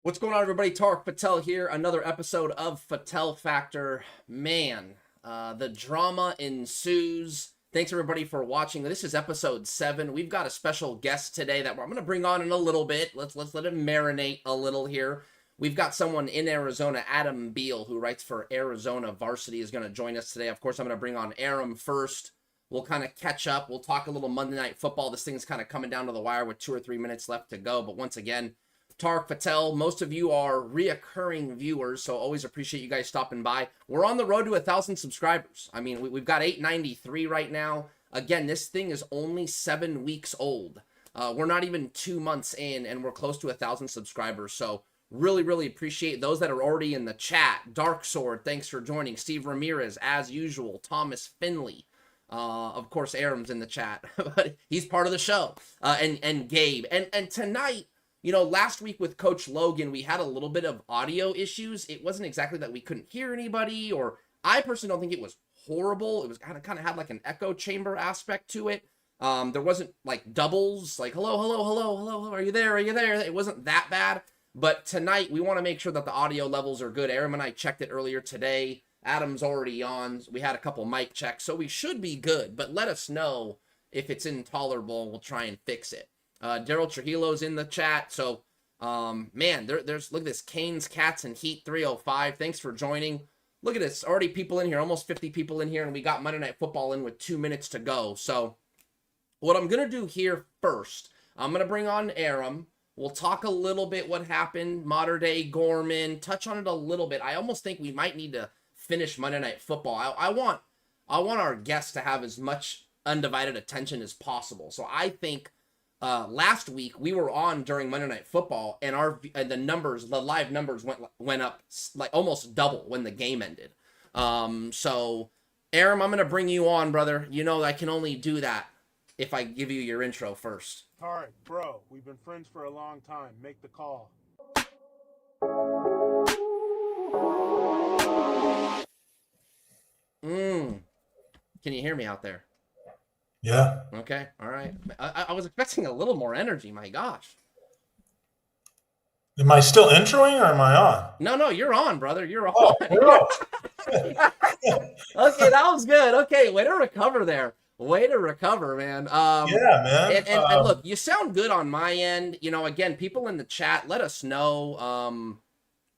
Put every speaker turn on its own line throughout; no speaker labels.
What's going on, everybody? Tarek Patel here. Another episode of FATTAL Factor. Man, the drama ensues. Thanks, everybody, for watching. This is episode 7. We've got a special guest today that I'm going to bring on in a little bit. Let's let him marinate a little here. We've got someone in Arizona, Adam Beal, who writes for Arizona Varsity, is going to join us today. Of course, I'm going to bring on Aram first. We'll kind of catch up. We'll talk a little Monday Night Football. This thing's kind of coming down to the wire with 2 or 3 minutes left to go. But once again, Tarek Patel, most of you are reoccurring viewers, so always appreciate you guys stopping by. We're on the road to 1,000 subscribers. I mean, we've got 893 right now. Again, this thing is only 7 weeks old. We're not even 2 months in, and we're close to 1,000 subscribers. So really appreciate those that are already in the chat. Dark Sword, thanks for joining. Steve Ramirez, as usual. Thomas Finley. Of course, Aram's in the chat, but he's part of the show. And Gabe. And tonight, you know, last week with Coach Logan, we had a little bit of audio issues. It wasn't exactly that we couldn't hear anybody, or I personally don't think it was horrible. It was kind of had like an echo chamber aspect to it. There wasn't like doubles, like hello, are you there? It wasn't that bad. But tonight we want to make sure that the audio levels are good. Aram and I checked it earlier today. Adam's already on. We had a couple mic checks, so we should be good. But let us know if it's intolerable, and we'll try and fix it. Daryl Trujillo's in the chat. So, man, there's, look at this, Canes, Cats, and Heat 305. Thanks for joining. Look at this, already people in here, almost 50 people in here, and we got Monday Night Football in with 2 minutes to go. So, what I'm going to do here first, I'm going to bring on Aram. We'll talk a little bit what happened, modern day Gorman, touch on it a little bit. I almost think we might need to finish Monday Night Football. I want our guests to have as much undivided attention as possible. So I think last week we were on during Monday Night Football, and the live numbers went up like almost double when the game ended. So Aram, I'm gonna bring you on, brother. You know I can only do that if I give you your intro first.
Tarek, bro, we've been friends for a long time. Make the call.
Can you hear me out there?
Yeah.
Okay. All right. I was expecting a little more energy. My gosh.
Am I still introing or am I on?
No, you're on, brother. You're on.
Oh,
Okay, that was good. Okay, way to recover there. Way to recover, man.
Yeah, man.
And look, you sound good on my end. You know, again, people in the chat, let us know.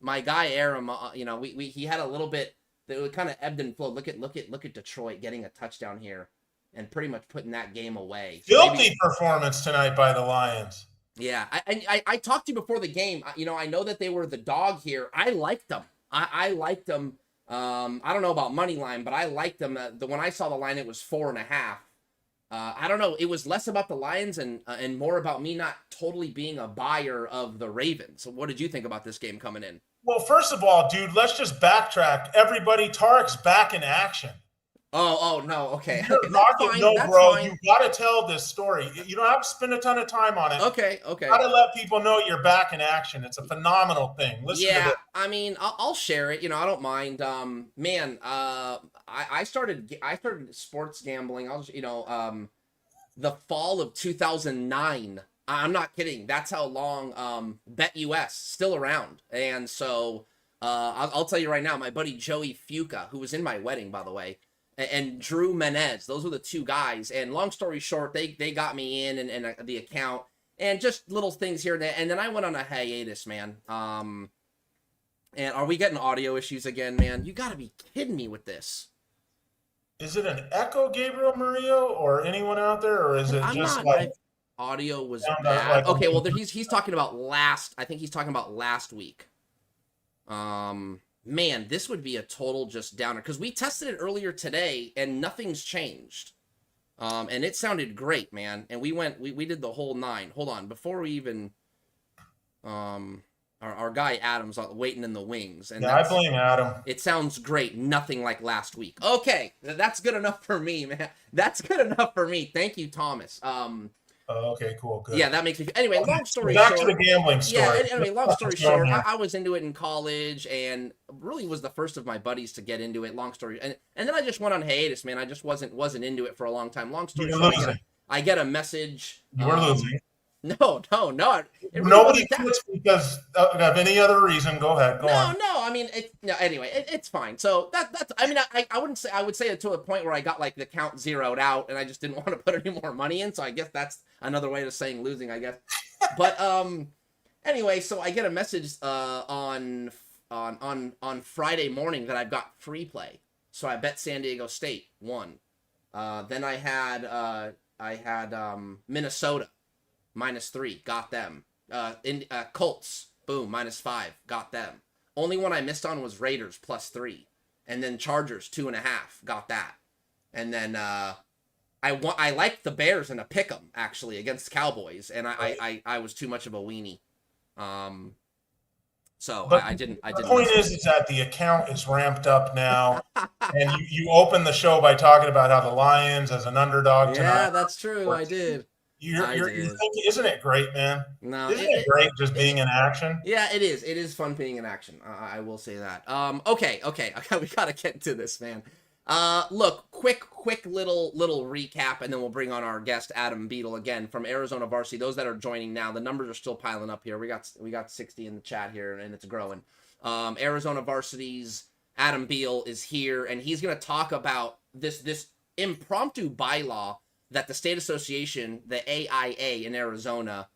My guy Aram, you know, he had a little bit that kind of ebbed and flowed. Look at Detroit getting a touchdown here and pretty much putting that game away. So
Filthy performance tonight by the Lions.
Yeah, I talked to you before the game. You know, I know that they were the dog here. I liked them. I liked them. I don't know about money line, but I liked them. When I saw the line, it was 4.5. I don't know. It was less about the Lions and more about me not totally being a buyer of the Ravens. So what did you think about this game coming in?
Well, first of all, dude, let's just backtrack. Everybody, Tarek's back in action.
Oh no, okay.
Bro, you got to tell this story. You don't have to spend a ton of time on it.
Okay.
You got to let people know you're back in action. It's a phenomenal thing. Listen to this.
I mean, I'll share it. You know, I don't mind. Man, I started sports gambling. The fall of 2009. I'm not kidding. That's how long BetUS still around. And so I'll tell you right now, my buddy Joey Fuca, who was in my wedding, by the way, and Drew Menez, those were the two guys. And long story short, they got me in and the account and just little things here and there. And then I went on a hiatus, man. And are we getting audio issues again, man? You got to be kidding me with this.
Is it an echo, Gabriel Murillo, or anyone out there, or is it
audio was bad? Okay, well, he's talking about I think he's talking about last week. Man, this would be a total just downer because we tested it earlier today and nothing's changed. And it sounded great, man. And we did the whole 9. Hold on, before we even our guy Adam's waiting in the wings. And
I blame Adam.
It sounds great. Nothing like last week. Okay, that's good enough for me, man. That's good enough for me. Thank you, Thomas.
Okay, cool, good.
Yeah, that makes me. Anyway, long story
short.
Back
to the gambling story.
Yeah, anyway, long story short, I was into it in college and really was the first of my buddies to get into it. Long story, and then I just went on hiatus, man. I just wasn't into it for a long time. Long story short, I get a message.
You were losing.
No. It really
Nobody
wasn't that.
quits because of any other reason. Go ahead. Go on.
No. I mean, anyway, it's fine. So that's. I mean, I wouldn't say. I would say it to a point where I got like the count zeroed out, and I just didn't want to put any more money in. So I guess that's another way of saying losing, I guess. But anyway, so I get a message on Friday morning that I've got free play. So I bet San Diego State won. Then I had Minnesota -3, got them. Colts, boom, -5, got them. Only one I missed on was Raiders +3, and then Chargers 2.5, got that. And then I liked the Bears in a pick'em actually against Cowboys, and I was too much of a weenie. So I didn't.
The point is that the account is ramped up now, and you opened the show by talking about how the Lions as an underdog tonight.
Yeah, that's true. I did.
You're thinking, isn't it great, man?
No,
isn't it great just being in action?
Yeah, it is. It is fun being in action. I will say that. Okay. We gotta get into this, man. Look, quick little recap, and then we'll bring on our guest Adam Beadle again from Arizona Varsity. Those that are joining now, the numbers are still piling up here. We got 60 in the chat here, and it's growing. Arizona Varsity's Adam Beal is here, and he's gonna talk about this impromptu bylaw that the state association, the AIA in Arizona,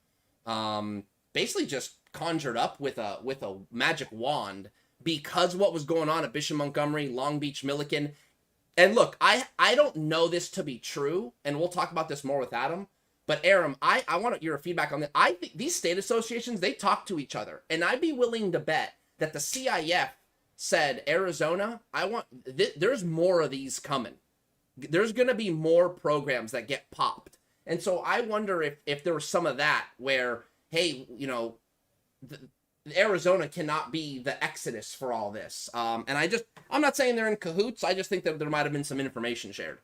basically just conjured up with a magic wand because what was going on at Bishop Montgomery, Long Beach, Millikan. And look, I don't know this to be true, and we'll talk about this more with Adam. But Aram, I want your feedback on that. I think these state associations, they talk to each other, and I'd be willing to bet that the CIF said, Arizona, there's more of these coming. There's going to be more programs that get popped. And so I wonder if there was some of that where, hey, Arizona cannot be the exodus for all this. And I'm not saying they're in cahoots. I just think that there might have been some information shared.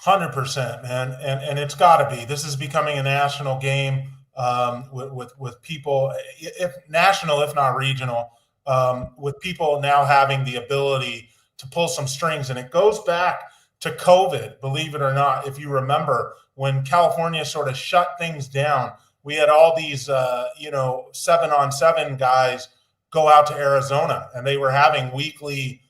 100%, man. And it's got to be. This is becoming a national game with people, if national, if not regional, with people now having the ability to pull some strings. And it goes back to COVID, believe it or not. If you remember, when California sort of shut things down, we had all these, 7-on-7 guys go out to Arizona, and they were having weekly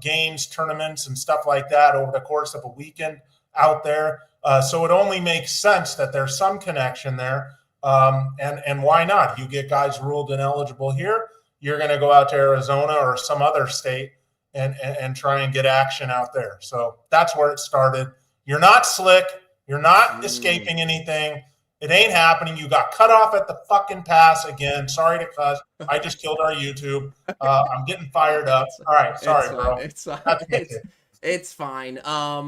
games, tournaments, and stuff like that over the course of a weekend out there. So it only makes sense that there's some connection there. And why not? You get guys ruled ineligible here, you're going to go out to Arizona or some other state and try and get action out there. So that's where it started. You're not slick. You're not escaping anything. It ain't happening. You got cut off at the fucking pass again. Sorry to cuss. I just killed our YouTube. I'm getting fired up. All right. Sorry, bro.
It's fine. It's fine. All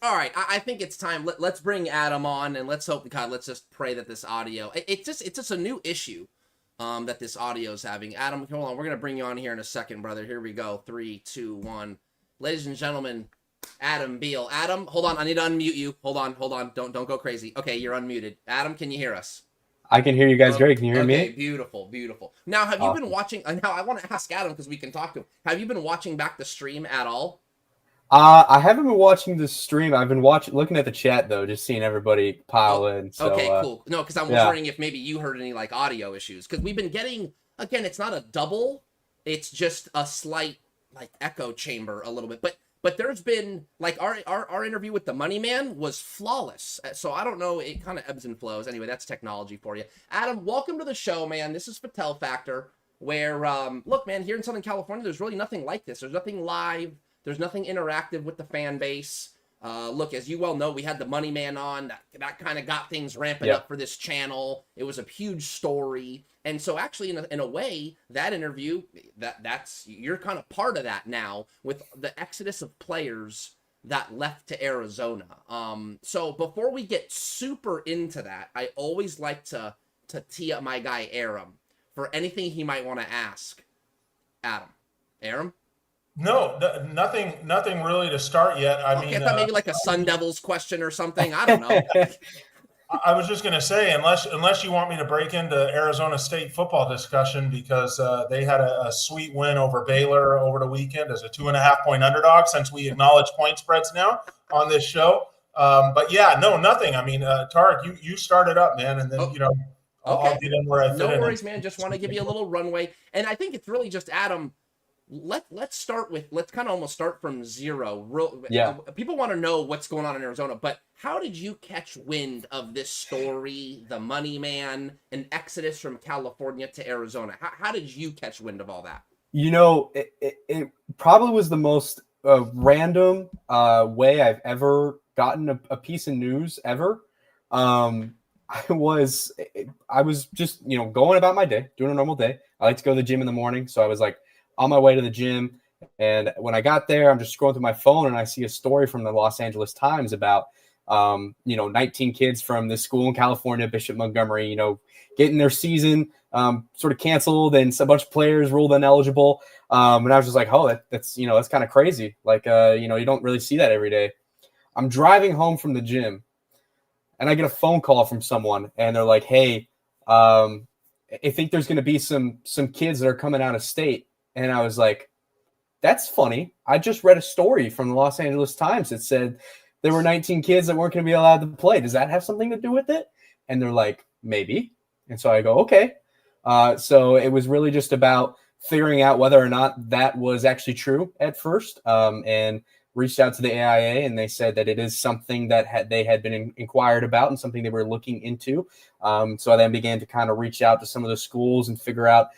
right. I think it's time. Let's bring Adam on, and let's hope, God, let's just pray that this audio, it's just a new issue that this audio is having. Adam, hold on. We're going to bring you on here in a second, brother. Here we go. 3, 2, 1. Ladies and gentlemen, Adam Beal. Adam, hold on. I need to unmute you. Hold on. Don't go crazy. Okay, you're unmuted. Adam, can you hear us?
I can hear you guys great. Can you hear me?
Okay, beautiful. Now, have you been watching? Now, I want to ask Adam because we can talk to him. Have you been watching back the stream at all?
I haven't been watching the stream. I've been looking at the chat though, just seeing everybody pile in. So,
okay, cool. No, because I'm wondering if maybe you heard any like audio issues, because we've been getting, again, it's not a double, it's just a slight like echo chamber a little bit, but there's been like our interview with the Money Man was flawless. So I don't know, it kind of ebbs and flows. Anyway, that's technology for you. Adam, welcome to the show, man. This is FATTAL Factor, where look, man, here in Southern California, there's really nothing like this. There's nothing live. There's nothing interactive with the fan base. Look, as you well know, we had the Money Man on. That kind of got things ramping up for this channel. It was a huge story. And so actually, in a way, that interview, that's you're kind of part of that now with the exodus of players that left to Arizona. So before we get super into that, I always like to tee up my guy Aram for anything he might want to ask. Adam. Aram?
No, nothing really to start yet. I mean,
I thought maybe like a Sun Devils question or something. I don't know.
I was just going to say, unless you want me to break into Arizona State football discussion, because they had a sweet win over Baylor over the weekend as a 2.5-point underdog, since we acknowledge point spreads now on this show. But yeah, no, nothing. I mean, Tarek, you started up, man, and then I'll get in where I fit
no
in.
worries, man. Just want to give you a little runway. And I think it's really just, Adam, let's kind of almost start from zero. People want to know what's going on in Arizona, but how did you catch wind of this story, the money man, an exodus from California to Arizona? How did you catch wind of all that?
It probably was the most random way I've ever gotten a piece of news ever. I was just, going about my day, doing a normal day. I like to go to the gym in the morning. So I was like on my way to the gym. And when I got there, I'm just scrolling through my phone and I see a story from the Los Angeles Times about, 19 kids from this school in California, Bishop Montgomery, getting their season sort of canceled and a bunch of players ruled ineligible. And I was just like, oh, that's kind of crazy. Like, you don't really see that every day. I'm driving home from the gym and I get a phone call from someone and they're like, hey, I think there's going to be some kids that are coming out of state. And I was like, that's funny. I just read a story from the Los Angeles Times that said there were 19 kids that weren't going to be allowed to play. Does that have something to do with it? And they're like, maybe. And so I go, okay. So it was really just about figuring out whether or not that was actually true at first, and reached out to the AIA, and they said that it is something that they had been inquired about and something they were looking into. So I then began to kind of reach out to some of the schools and figure out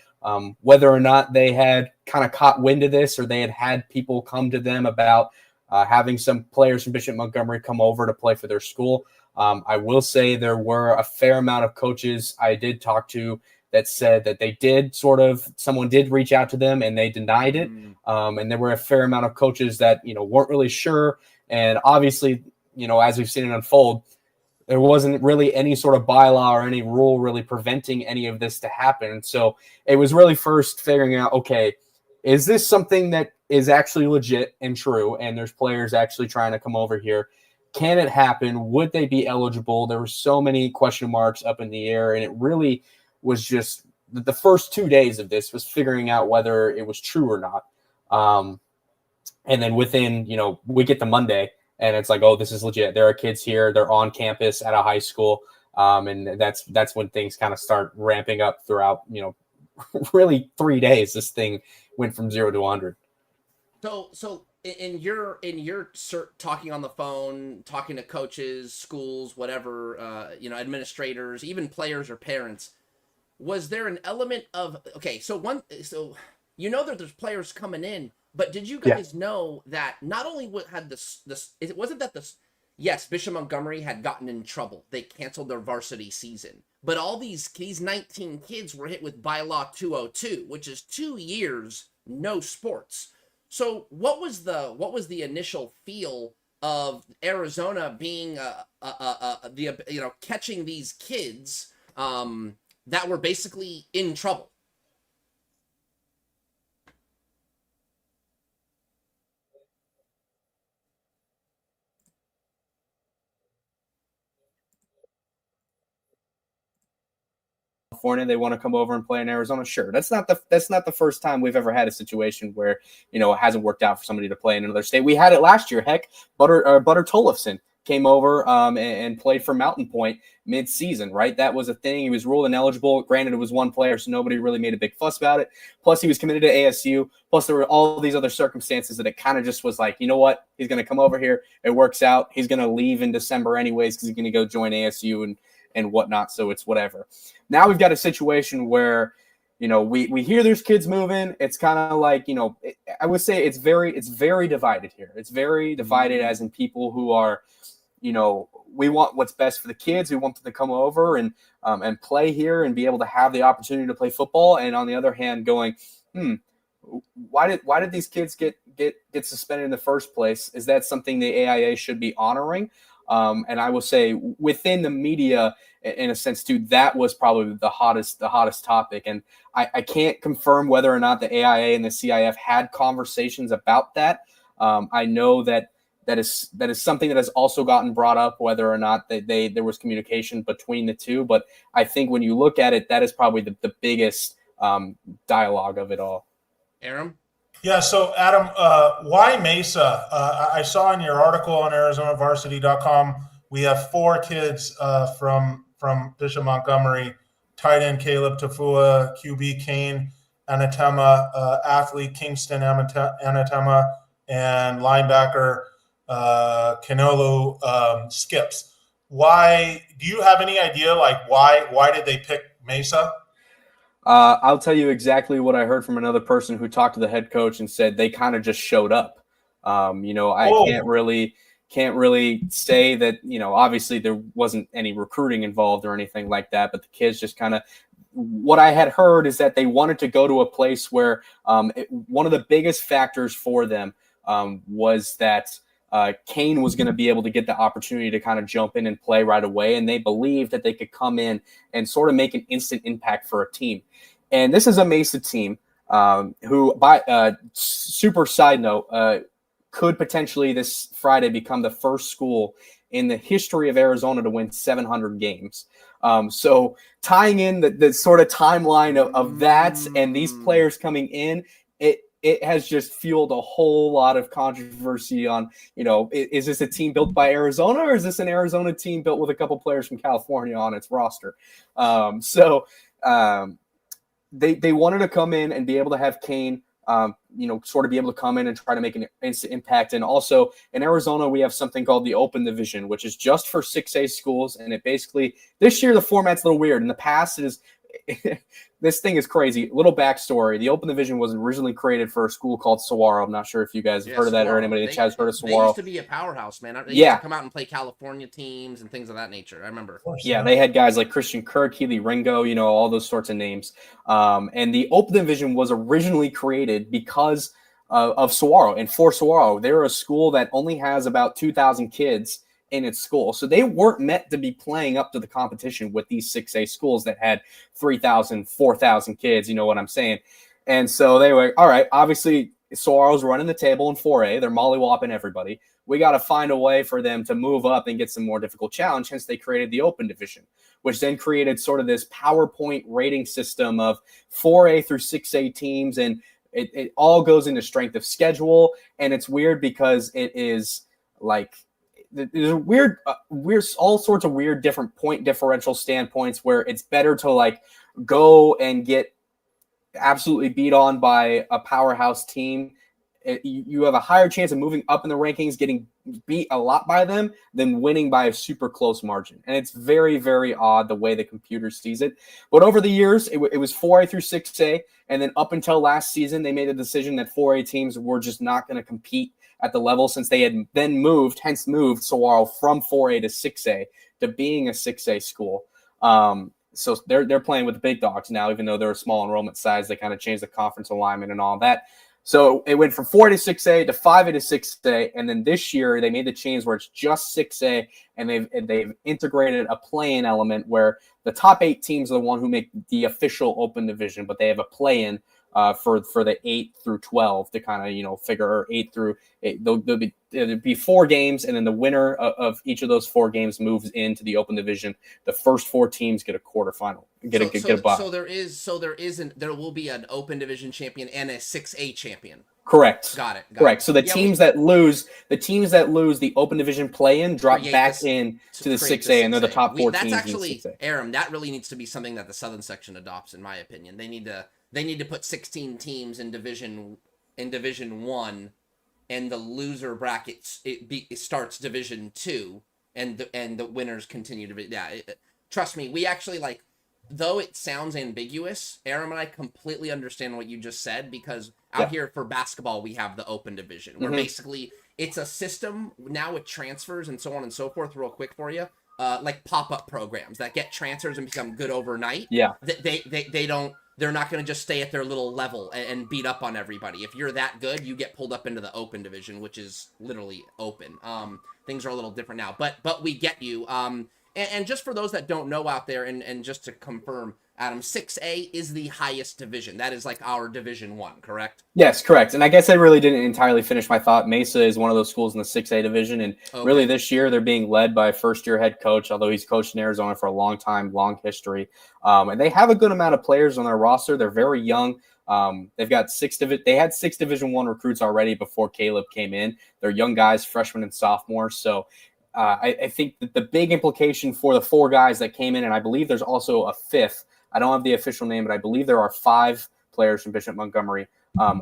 whether or not they had kind of caught wind of this, or they had people come to them about having some players from Bishop Montgomery come over to play for their school. I will say there were a fair amount of coaches I did talk to that said that they did someone did reach out to them and they denied it. And there were a fair amount of coaches that, weren't really sure. And obviously, as we've seen it unfold, there wasn't really any sort of bylaw or any rule really preventing any of this to happen. So it was really first figuring out, okay, is this something that is actually legit and true? And there's players actually trying to come over here. Can it happen? Would they be eligible? There were so many question marks up in the air, and it really was just the first 2 days of this was figuring out whether it was true or not. And then within, we get to Monday and it's like, oh, this is legit. There are kids here. They're on campus at a high school. And that's when things kind of start ramping up throughout, really 3 days. This thing went from 0 to 100.
So in your talking on the phone, talking to coaches, schools, whatever, administrators, even players or parents, was there an element of, okay, so that there's players coming in, but did you guys know that not only had it wasn't that yes, Bishop Montgomery had gotten in trouble. They canceled their varsity season, but all these 19 kids were hit with Bylaw 202, which is 2 years, no sports. So what was the initial feel of Arizona being catching these kids that were basically in trouble?
California, they want to come over and play in Arizona. Sure, that's not the first time we've ever had a situation where it hasn't worked out for somebody to play in another state. We had it last year. Heck, Butter Tollefson came over and played for Mountain Point mid-season, right? That was a thing. He was ruled ineligible. Granted, it was one player, so nobody really made a big fuss about it. Plus, he was committed to ASU. Plus, there were all these other circumstances that it kind of just was like, you know what? He's going to come over here. It works out. He's going to leave in December anyways because he's going to go join ASU and whatnot, so it's whatever. Now we've got a situation where, we hear there's kids moving. It's kind of like, I would say it's very divided here. It's very divided as in people who are, we want what's best for the kids. We want them to come over and play here and be able to have the opportunity to play football. And on the other hand, going, why did these kids get suspended in the first place? Is that something the AIA should be honoring? And I will say within the media, in a sense, too, that was probably the hottest topic. And I can't confirm whether or not the AIA and the CIF had conversations about that. I know that is something that has also gotten brought up, whether or not there was communication between the two. But I think when you look at it, that is probably the biggest dialogue of it all.
Aram?
Yeah, so Adam, why Mesa? I saw in your article on ArizonaVarsity.com, we have 4 kids from Bishop Montgomery tight end Caleb Tafua, QB Kane Anatema, athlete Kingston Anatema, and linebacker Canolo Skips. Why do you have any idea? Like why did they pick Mesa?
I'll tell you exactly what I heard from another person who talked to the head coach and said they kind of just showed up. I can't really say that, obviously there wasn't any recruiting involved or anything like that, but the kids just kind of, what I had heard is that they wanted to go to a place where one of the biggest factors for them was that Kane was going to be able to get the opportunity to kind of jump in and play right away. And they believed that they could come in and sort of make an instant impact for a team. And this is a Mesa team who, by super side note, could potentially this Friday become the first school in the history of Arizona to win 700 games. So tying in the sort of timeline of that and these players coming in, it has just fueled a whole lot of controversy on, is this a team built by Arizona or is this an Arizona team built with a couple players from California on its roster? They wanted to come in and be able to have Kane, sort of be able to come in and try to make an instant impact. And also in Arizona, we have something called the Open Division, which is just for 6A schools. And it basically, this year, the format's a little weird. In the past, it is this thing is crazy. Little backstory. The Open Division was originally created for a school called Saguaro. I'm not sure if you guys have heard of that or anybody in the chat has heard of Saguaro.
They used to be a powerhouse, man. They used to come out and play California teams and things of that nature. I remember.
Yeah, they had guys like Christian Kirk, Healy Ringo, all those sorts of names. And the Open Division was originally created because of Saguaro. And for Saguaro, they're a school that only has about 2,000 kids in its school. So they weren't meant to be playing up to the competition with these 6A schools that had 3,000, 4,000 kids, you know what I'm saying? And so they were, all right, obviously Saguaro's running the table in 4A. They're mollywopping everybody. We got to find a way for them to move up and get some more difficult challenge. Hence they created the Open Division, which then created sort of this PowerPoint rating system of 4A through 6A teams. And it all goes into strength of schedule. And it's weird because it is like, there's weird, all sorts of weird different point differential standpoints where it's better to like go and get absolutely beat on by a powerhouse team. You have a higher chance of moving up in the rankings, getting beat a lot by them than winning by a super close margin. And it's very, very odd the way the computer sees it. But over the years, it was 4A through 6A. And then up until last season, they made a decision that 4A teams were just not going to compete at the level since they had then moved Saguaro from 4A to 6A to being a 6A school. So they're playing with the big dogs now, even though they're a small enrollment size. They kind of changed the conference alignment and all that. So it went from 4A to 6A to 5A to 6A, and then this year they made the change where it's just 6A, and they've integrated a play-in element where the top 8 teams are the one who make the official Open Division, but they have a play-in for the 8 through 12 to kind of figure 8 through 8. There'll be 4 games, and then the winner of each of those 4 games moves into the Open Division. The first 4 teams get a quarterfinal, get a bye.
There will be an Open Division champion and a 6A champion.
Correct.
Got it.
Correct. So the teams that lose the Open Division play-in drop back in to the 6A, and they're the top 4 teams. That's actually,
Aram, that really needs to be something that the Southern Section adopts, in my opinion. They need to put 16 teams in Division 1, and the loser brackets it starts Division 2, and the winners continue to be. Yeah, trust me, we actually though it sounds ambiguous, Aram and I completely understand what you just said, because out here for basketball we have the Open Division, where basically it's a system now with transfers and so on and so forth. Real quick for you, like pop-up programs that get transfers and become good overnight. Yeah, they're not going to just stay at their little level and beat up on everybody. If you're that good, you get pulled up into the Open Division, which is literally open. Things are a little different now, but we get you. And just for those that don't know out there, and just to confirm, Adam, 6A is the highest division. That is like our Division 1, correct?
Yes, correct. And I guess I really didn't entirely finish my thought. Mesa is one of those schools in the 6A division. And really this year they're being led by a first-year head coach, although he's coached in Arizona for a long time, long history. And they have a good amount of players on their roster. They're very young. They've got 6 Division 1 recruits already before Caleb came in. They're young guys, freshmen and sophomores. So I think that the big implication for the 4 guys that came in, and I believe there's also a 5th, I don't have the official name, but I believe there are 5 players from Bishop Montgomery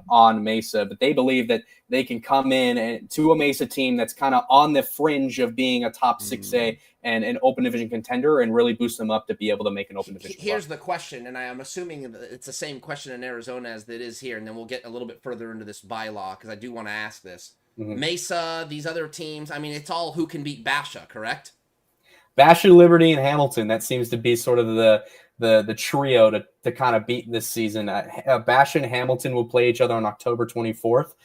on Mesa, but they believe that they can come in and to a Mesa team that's kind of on the fringe of being a top 6A and an open division contender and really boost them up to be able to make an open division.
Here's the question, and I am assuming it's the same question in Arizona as it is here, and then we'll get a little bit further into this bylaw because I do want to ask this. Mesa, these other teams, I mean, it's all who can beat Basha, correct?
Basha, Liberty, and Hamilton. That seems to be sort of the trio to kind of beat this season. Basha and Hamilton will play each other on October 24th.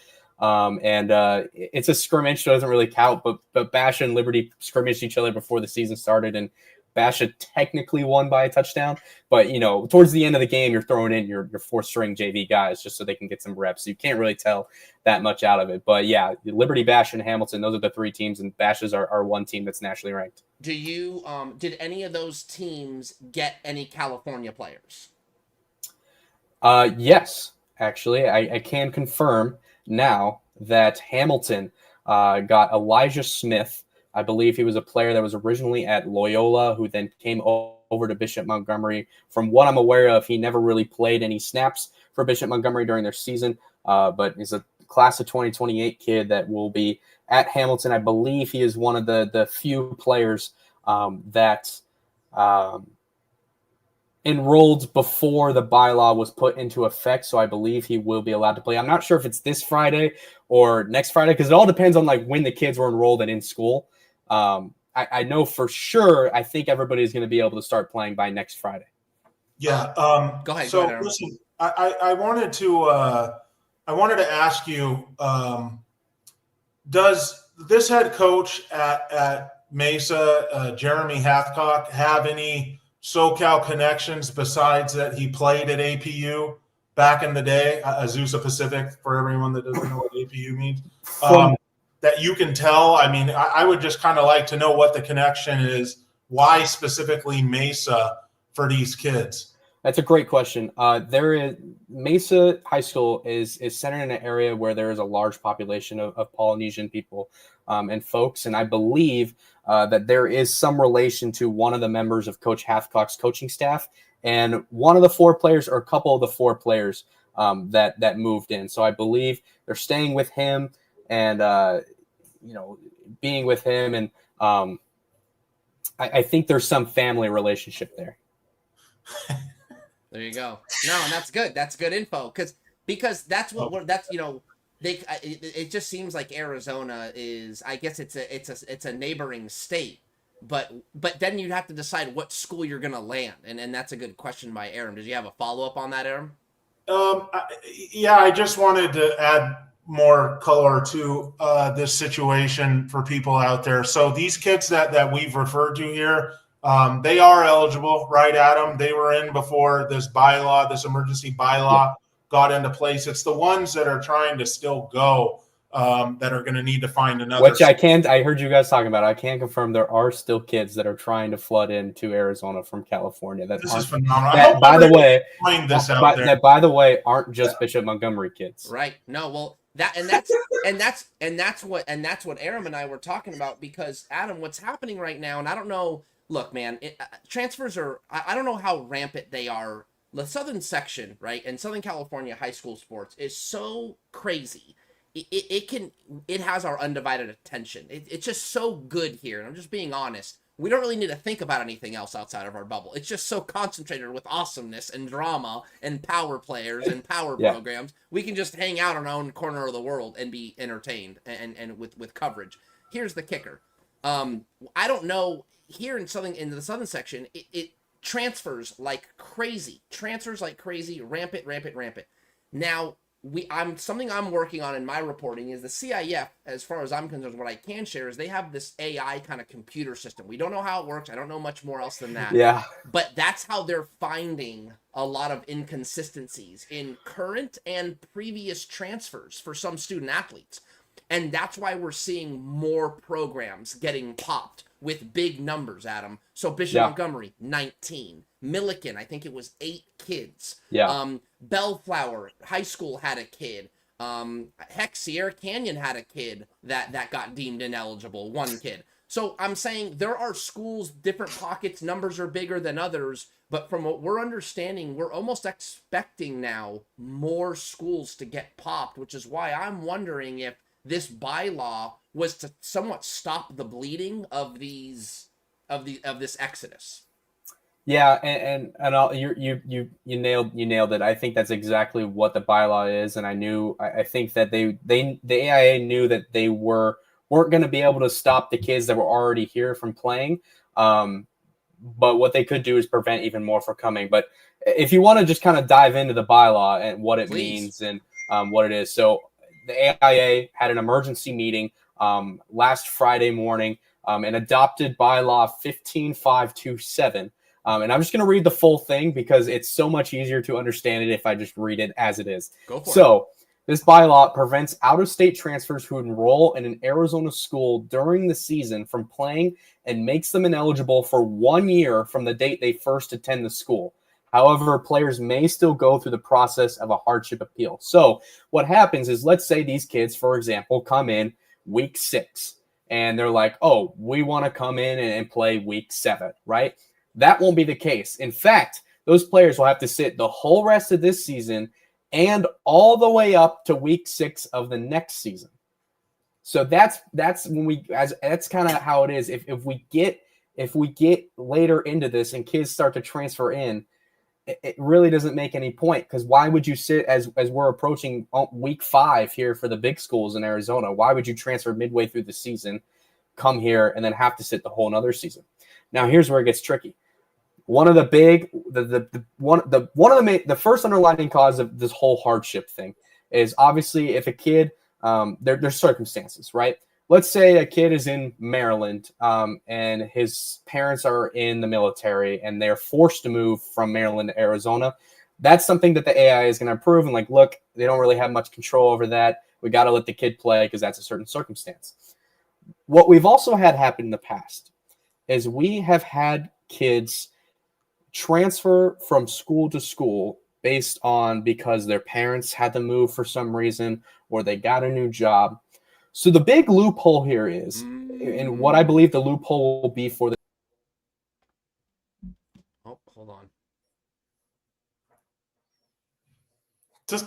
It's a scrimmage, so it doesn't really count, but Basha and Liberty scrimmaged each other before the season started, and Basha technically won by a touchdown, but towards the end of the game, you're throwing in your 4th-string JV guys just so they can get some reps. So you can't really tell that much out of it. But yeah, Liberty, Basha, and Hamilton, those are the 3 teams, and Basha's are one team that's nationally ranked.
Do you did any of those teams get any California players?
Yes, actually, I can confirm now that Hamilton got Elijah Smith. I believe he was a player that was originally at Loyola, who then came over to Bishop Montgomery. From what I'm aware of, he never really played any snaps for Bishop Montgomery during their season, but he's a class of 2028 kid that will be at Hamilton. I believe he is one of the few players that enrolled before the bylaw was put into effect, so I believe he will be allowed to play. I'm not sure if it's this Friday or next Friday because it all depends on when the kids were enrolled and in school. I know for sure. I think everybody's going to be able to start playing by next Friday.
Yeah.
Go ahead.
So
go ahead,
listen, I wanted to ask you, does this head coach at Mesa, Jeremy Hathcock, have any SoCal connections besides that he played at APU back in the day, Azusa Pacific, for everyone that doesn't know what APU means? That you can tell? I mean, I would just kind of like to know what the connection is. Why specifically Mesa for these kids?
That's a great question. Mesa High School is centered in an area where there is a large population of Polynesian people and folks, and I believe that there is some relation to one of the members of Coach Hathcock's coaching staff, and one of the 4 players, or a couple of the 4 players that moved in. So I believe they're staying with him and being with him, and I think there's some family relationship there.
There you go. No, and that's good. That's good info because that's what it just seems like Arizona is. I guess it's a neighboring state, but then you'd have to decide what school you're gonna land, and that's a good question by Aram. Did you have a follow up on that, Aram?
Yeah, I just wanted to add more color to this situation for people out there. So these kids that we've referred to here. They are eligible, right, Adam? They were in before this bylaw, this emergency bylaw got into place. It's the ones that are trying to still go that are going to need to find another.
Which I heard you guys talking about. I can confirm there are still kids that are trying to flood into Arizona from California.
This is phenomenal.
That, by the way, aren't just Bishop Montgomery kids.
Right. No, well, that's what Aram and I were talking about because, Adam, what's happening right now, and I don't know. Look, man, transfers are, I don't know how rampant they are. The Southern Section, right, and Southern California high school sports is so crazy. It has our undivided attention. It's just so good here, and I'm just being honest. We don't really need to think about anything else outside of our bubble. It's just so concentrated with awesomeness and drama and power players and power programs. We can just hang out in our own corner of the world and be entertained and with coverage. Here's the kicker. I don't know. Here in the Southern Section, it transfers like crazy. Rampant. Now, something I'm working on in my reporting is the CIF, as far as I'm concerned, what I can share is they have this AI kind of computer system. We don't know how it works. I don't know much more else than that.
Yeah.
But that's how they're finding a lot of inconsistencies in current and previous transfers for some student athletes. And that's why we're seeing more programs getting popped with big numbers, Adam. So Bishop Montgomery, 19. Millikan, I think it was 8 kids.
Yeah.
Bellflower High School had a kid. Heck, Sierra Canyon had a kid that got deemed ineligible, 1 kid. So I'm saying there are schools, different pockets, numbers are bigger than others, but from what we're understanding, we're almost expecting now more schools to get popped, which is why I'm wondering if this bylaw was to somewhat stop the bleeding of this exodus.
Yeah, and you nailed it. I think that's exactly what the bylaw is, and I think that the AIA knew that they weren't going to be able to stop the kids that were already here from playing. But what they could do is prevent even more from coming. But if you want to just kind of dive into the bylaw and what it means and what it is, so the AIA had an emergency meeting last Friday morning and adopted bylaw 15527. And I'm just going to read the full thing because it's so much easier to understand it if I just read it as it is.
Go for it.
So this bylaw prevents out-of-state transfers who enroll in an Arizona school during the season from playing and makes them ineligible for 1 year from the date they first attend the school. However, players may still go through the process of a hardship appeal. So what happens is, let's say these kids, for example, come in week 6 and they're like, oh, we want to come in and play week 7, right? That won't be the case. In fact, those players will have to sit the whole rest of this season and all the way up to week 6 of the next season. So that's when that's kind of how it is. If we get later into this and kids start to transfer in, it really doesn't make any point, because why would you sit as we're approaching week 5 here for the big schools in Arizona? Why would you transfer midway through the season, come here, and then have to sit the whole another season? Now here's where it gets tricky. One of the big, the first underlying cause of this whole hardship thing is obviously if a kid, there's circumstances, right? Let's say a kid is in Maryland and his parents are in the military and they're forced to move from Maryland to Arizona. That's something that the AIA is going to approve and like, look, they don't really have much control over that. We got to let the kid play because that's a certain circumstance. What we've also had happen in the past is we have had kids transfer from school to school based on because their parents had to move for some reason or they got a new job. So the big loophole here is, and what I believe the loophole will be for the...
Oh, hold on.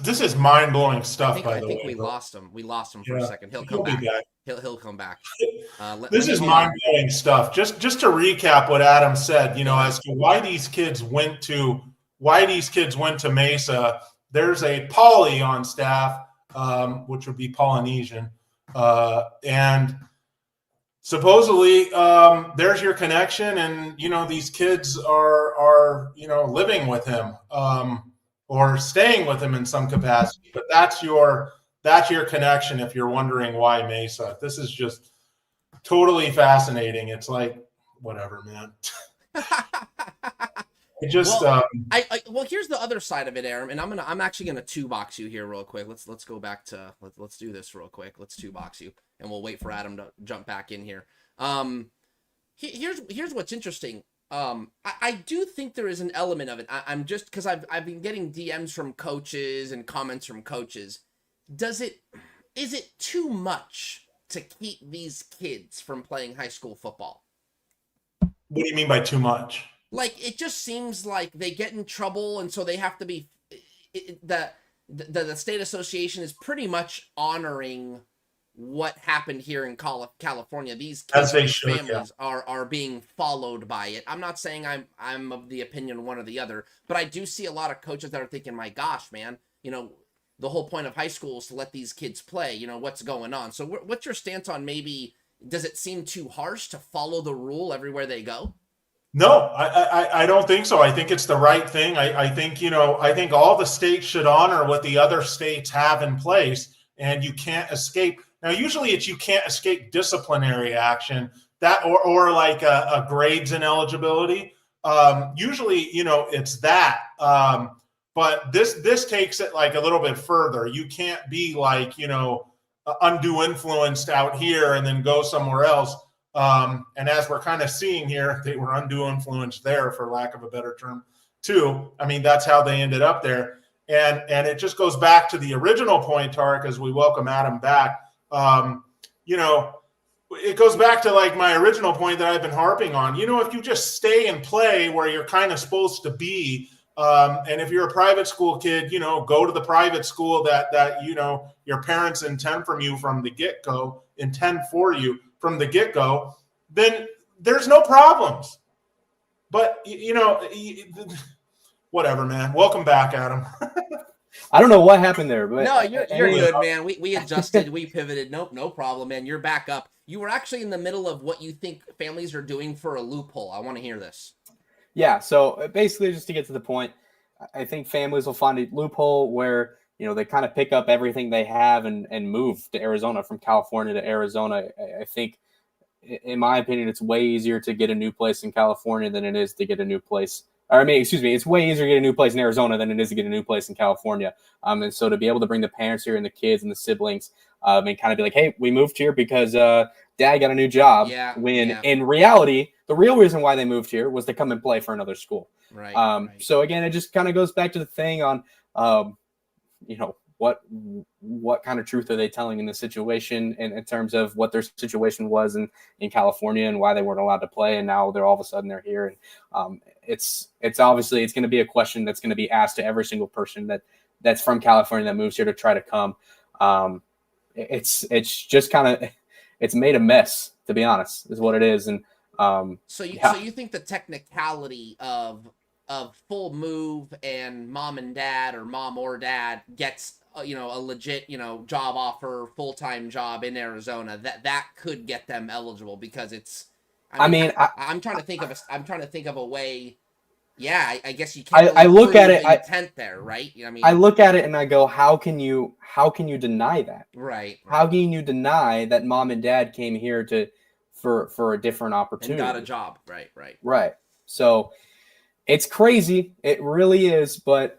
This is mind-blowing stuff, by the way.
I think we lost him. We lost him for a second. He'll come back. He'll come back.
This is mind-blowing stuff. Just to recap what Adam said, as to why these kids went to Mesa. There's a Poly on staff, which would be Polynesian, and supposedly there's your connection, and these kids are living with him. Or staying with him in some capacity, but that's your connection. If you're wondering why Mesa, this is just totally fascinating. It's like whatever, man. It just
well, here's the other side of it, Aram, and I'm actually gonna two box you here real quick. Let's go back to let's do this real quick. Let's two box you, and we'll wait for Adam to jump back in here. Here's what's interesting. I do think there is an element of it. I'm just because I've been getting DMs from coaches and comments from coaches. Is it too much to keep these kids from playing high school football?
What do you mean by too much?
Like, it just seems like they get in trouble, and so they have to be. The state association is pretty much honoring what happened here in California. These kids and families are being followed by it. I'm not saying I'm of the opinion one or the other, but I do see a lot of coaches that are thinking, my gosh, man, the whole point of high school is to let these kids play. What's going on? So what's your stance on, maybe, does it seem too harsh to follow the rule everywhere they go?
No, I don't think so. I think it's the right thing. I think all the states should honor what the other states have in place, and you can't escape. Now, usually you can't escape disciplinary action or like a grades ineligibility. Usually, it's that. But this takes it like a little bit further. You can't be like, undue influenced out here and then go somewhere else. And as we're kind of seeing here, they were undue influenced there, for lack of a better term, too. I mean, that's how they ended up there. And it just goes back to the original point, Tarek, as we welcome Adam back. it goes back to like my original point that I've been harping on. If you just stay and play where you're kind of supposed to be, and if you're a private school kid, go to the private school that your parents intend for you from the get-go, then there's no problems. But whatever, man. Welcome back, Adam.
I don't know what happened there, but
no, you're good, man. We adjusted, we pivoted. Nope, no problem, man. You're back up. You were actually in the middle of what you think families are doing for a loophole. I want to hear this.
Yeah, so basically, just to get to the point, I think families will find a loophole where they kind of pick up everything they have and move to Arizona from California to Arizona. I think, in my opinion, it's way easier to get a new place in California than it is to get a new place. It's way easier to get a new place in Arizona than it is to get a new place in California. And so to be able to bring the parents here and the kids and the siblings and kind of be like, hey, we moved here because dad got a new job.
Yeah,
in reality, the real reason why they moved here was to come and play for another school.
Right.
So again, it just kind of goes back to the thing on, what kind of truth are they telling in the situation in terms of what their situation was in California and why they weren't allowed to play. And now they're all of a sudden they're here. And it's obviously, it's going to be a question that's going to be asked to every single person that's from California that moves here to try to come. It's just kind of, it's made a mess, to be honest, is what it is. And
so you think the technicality of full move and mom and dad or mom or dad gets a legit job offer, full-time job in Arizona, that could get them eligible because it's I'm trying to think of a way. Yeah, I guess you can't really
I look at it
the intent there, right?
I look at it and I go, how can you deny that?
Right.
How can you deny that mom and dad came here for a different opportunity
and got a job? Right.
So it's crazy. It really is. But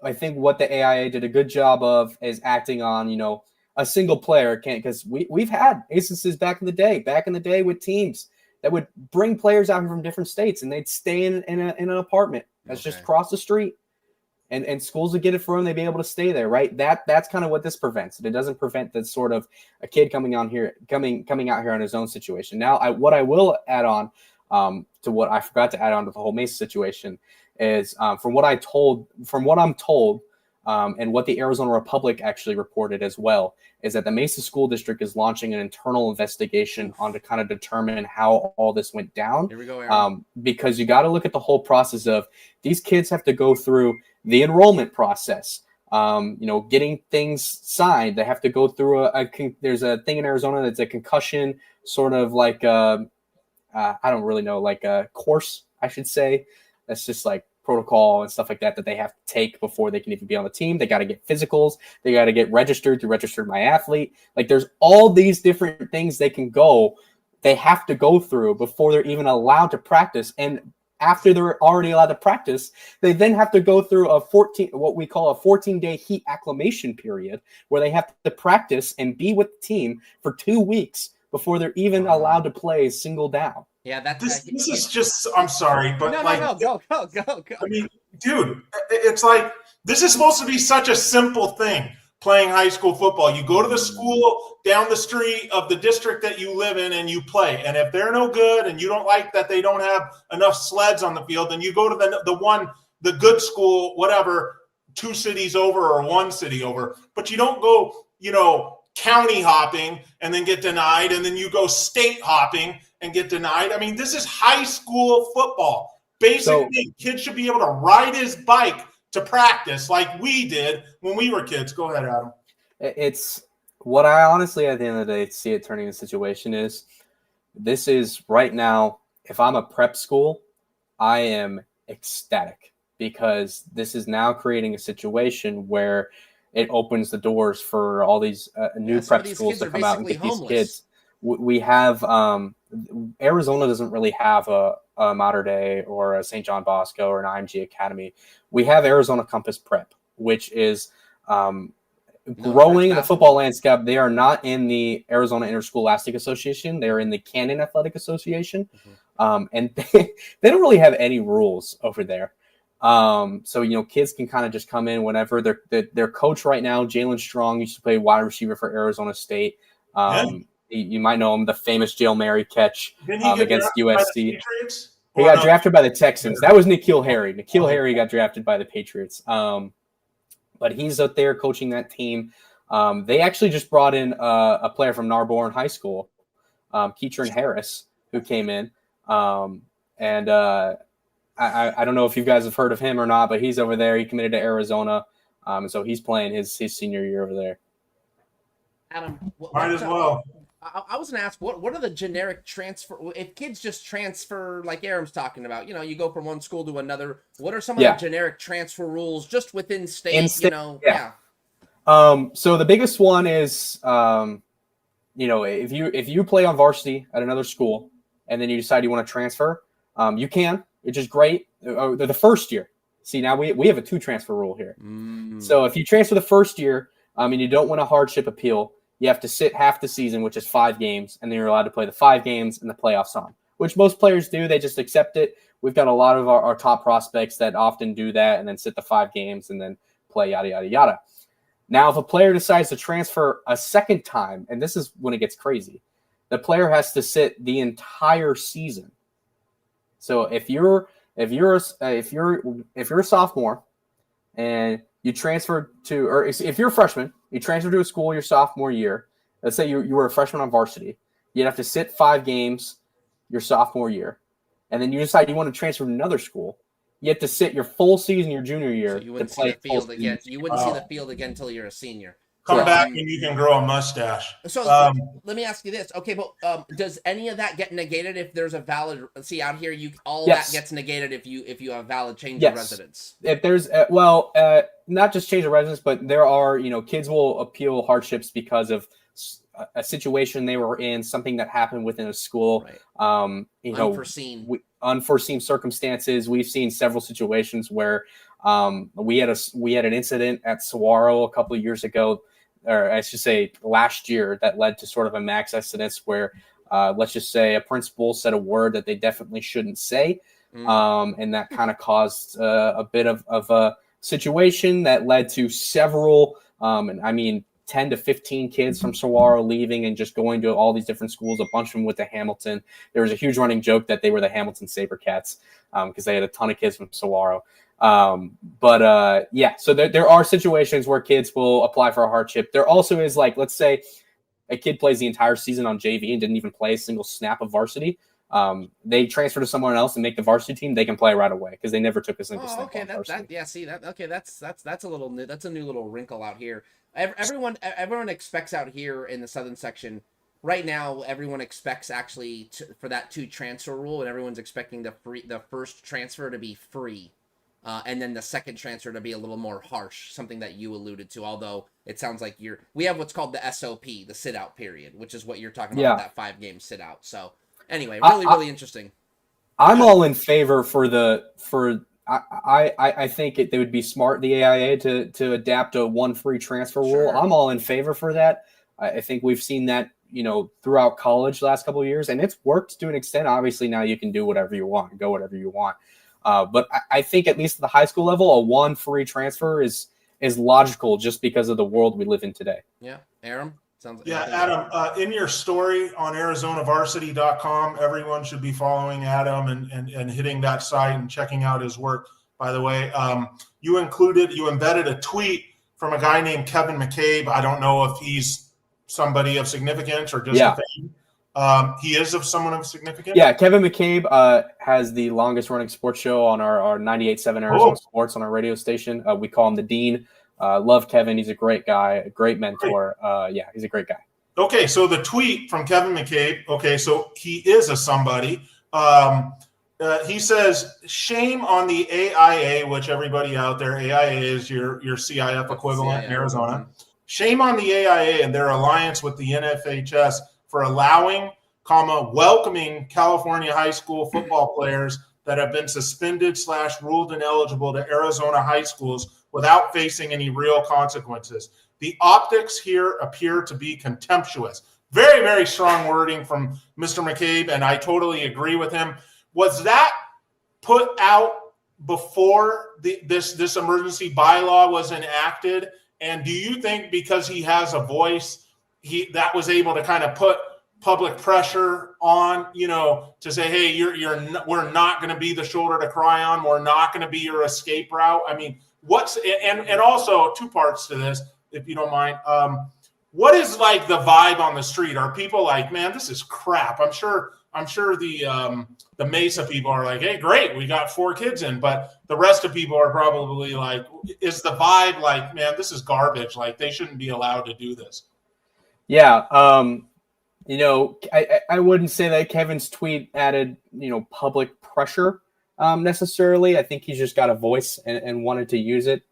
I think what the AIA did a good job of is acting on, a single player can't, because we've had instances back in the day with teams that would bring players out from different states and they'd stay in an apartment that's just across the street, and schools would get it for them. They'd be able to stay there, right? That's kind of what this prevents. It doesn't prevent that sort of a kid coming out here on his own situation. Now, what I will add on to what I forgot to add on to the whole Mesa situation is from what I'm told, and what the Arizona Republic actually reported as well, is that the Mesa School District is launching an internal investigation on to kind of determine how all this went down.
Here we go, Aaron.
Because you got to look at the whole process of these kids have to go through the enrollment process, getting things signed. They have to go through there's a thing in Arizona that's a concussion sort of like I don't really know, like a course, I should say. That's just like protocol and stuff like that they have to take before they can even be on the team. They got to get physicals. They got to get registered through Registered My Athlete. Like there's all these different things they have to go through before they're even allowed to practice. And after they're already allowed to practice, they then have to go through what we call a 14-day heat acclimation period, where they have to practice and be with the team for 2 weeks before they're even allowed to play a single down.
Yeah,
this is just, I'm sorry, but
no, go.
I mean, dude, it's like, this is supposed to be such a simple thing, playing high school football. You go to the school down the street of the district that you live in and you play. And if they're no good and you don't like that they don't have enough sleds on the field, then you go to the good school, whatever, 2 cities over or 1 city over. But you don't go, county hopping and then get denied, and then you go state hopping and get denied. I mean, this is high school football. Basically, kids should be able to ride his bike to practice like we did when we were kids. Go ahead, Adam.
It's what I honestly, at the end of the day, see it turning the situation is, this is right now, if I'm a prep school, I am ecstatic, because this is now creating a situation where it opens the doors for all these new prep schools to come out and get these kids. We have Arizona doesn't really have a Mater Dei or a St. John Bosco or an IMG Academy. We have Arizona Compass Prep, which is growing in the football landscape. They are not in the Arizona Interscholastic Association. They are in the Canyon Athletic Association. And they don't really have any rules over there. So, kids can kind of just come in whenever. Their coach right now, Jalen Strong, used to play wide receiver for Arizona State. You might know him, the famous Hail Mary catch
Didn't he get
against
drafted by the
USC.
Patriots?
He
Or
got
no?
drafted by the Texans. That was N'Keal Harry. N'Keal Harry got drafted by the Patriots. But he's out there coaching that team. They actually just brought in a player from Narbonne High School, Keatron Harris, who came in. I don't know if you guys have heard of him or not, but he's over there. He committed to Arizona. And so he's playing his senior year over there.
Adam,
Might as well.
I was going to ask, what are the generic transfer? If kids just transfer, like Aram's talking about, you go from one school to another. What are some of the generic transfer rules just within state?
Yeah. So the biggest one is, if you play on varsity at another school and then you decide you want to transfer, you can, which is great. The first year. See, now we have a 2 transfer rule here. So if you transfer the first year and you don't win a hardship appeal, you have to sit half the season, which is 5 games, and then you're allowed to play the 5 games and the playoffs on, which most players do. They just accept it. We've got a lot of our top prospects that often do that and then sit the 5 games and then play yada, yada, yada. Now, if a player decides to transfer a second time, and this is when it gets crazy, the player has to sit the entire season. So if you're a sophomore and you transfer to, or if you're a freshman, you transfer to a school your sophomore year. Let's say you were a freshman on varsity. You'd have to sit 5 games your sophomore year. And then you decide you want to transfer to another school. You have to sit your full season your junior year.
So you wouldn't see the field again. You wouldn't see the field again until you're a senior.
Come back and you can grow a mustache.
So let me ask you this. Okay, but does any of that get negated if there's a valid? See, out here, that gets negated if you have valid change of residence.
If there's not just change of residence, but there are kids will appeal hardships because of a situation they were in, something that happened within a school. Right. Unforeseen circumstances. We've seen several situations where we had an incident at Saguaro a couple of years ago, or I should say last year, that led to sort of a max exodus where let's just say a principal said a word that they definitely shouldn't say. And that kind of caused a bit of a situation that led to several, 10 to 15 kids from Saguaro leaving and just going to all these different schools, a bunch of them went to Hamilton. There was a huge running joke that they were the Hamilton Sabercats because they had a ton of kids from Saguaro. So there are situations where kids will apply for a hardship. There also is, like, let's say a kid plays the entire season on JV and didn't even play a single snap of varsity. They transfer to someone else and make the varsity team. They can play right away because they never took a single snap.
Okay, that's a new little wrinkle out here. Everyone expects out here in the Southern Section right now. Everyone expects actually for that 2 transfer rule, and everyone's expecting the first transfer to be free. And then the second transfer to be a little more harsh, something that you alluded to, although it sounds like we have what's called the SOP, the sit-out period, which is what you're talking about, that 5-game sit-out. So anyway, really interesting.
I'm all in favor I think they would be smart, the AIA, to adapt a 1 free transfer rule.
Sure.
I'm all in favor for that. I think we've seen that, throughout college the last couple of years, and it's worked to an extent. Obviously, now you can do whatever you want, go whatever you want. But I think at least at the high school level, a 1 free transfer is logical just because of the world we live in today.
Yeah. Aram? Sounds like
Adam, in your story on ArizonaVarsity.com, everyone should be following Adam and hitting that site and checking out his work. By the way, you embedded a tweet from a guy named Kevin McCabe. I don't know if he's somebody of significance or just a fan. He is of someone of significance. Yeah,
Kevin McCabe has the longest running sports show on our 98.7 Arizona Sports on our radio station. We call him the Dean. Love Kevin. He's a great guy, a great mentor. He's a great guy.
Okay, so the tweet from Kevin McCabe. Okay, so he is a somebody. He says, "Shame on the AIA," which everybody out there, AIA is your CIF equivalent in Arizona. Shame on the AIA and their alliance with the NFHS for allowing, welcoming California high school football players that have been suspended / ruled ineligible to Arizona high schools without facing any real consequences. The optics here appear to be contemptuous. Very, very strong wording from Mr. McCabe, and I totally agree with him. Was that put out before this emergency bylaw was enacted? And do you think because he has a voice, that was able to kind of put public pressure on, to say, hey, we're not going to be the shoulder to cry on. We're not going to be your escape route. I mean, and also two parts to this, if you don't mind. What is like the vibe on the street? Are people like, man, this is crap? I'm sure the Mesa people are like, hey, great, we got 4 kids in, but the rest of people are probably like, is the vibe like, man, this is garbage? Like they shouldn't be allowed to do this.
Yeah. I wouldn't say that Kevin's tweet added, public pressure necessarily. I think he's just got a voice and wanted to use it.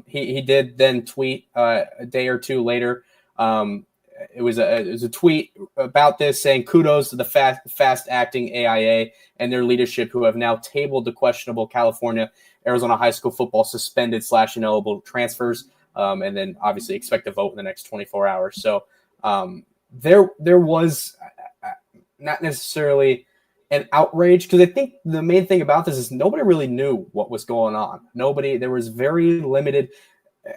He did then tweet a day or two later. It was a tweet about this saying kudos to the fast acting AIA and their leadership who have now tabled the questionable California Arizona high school football suspended / ineligible transfers. And then obviously expect a vote in the next 24 hours. So there was not necessarily an outrage, because I think the main thing about this is nobody really knew what was going on. There was very limited.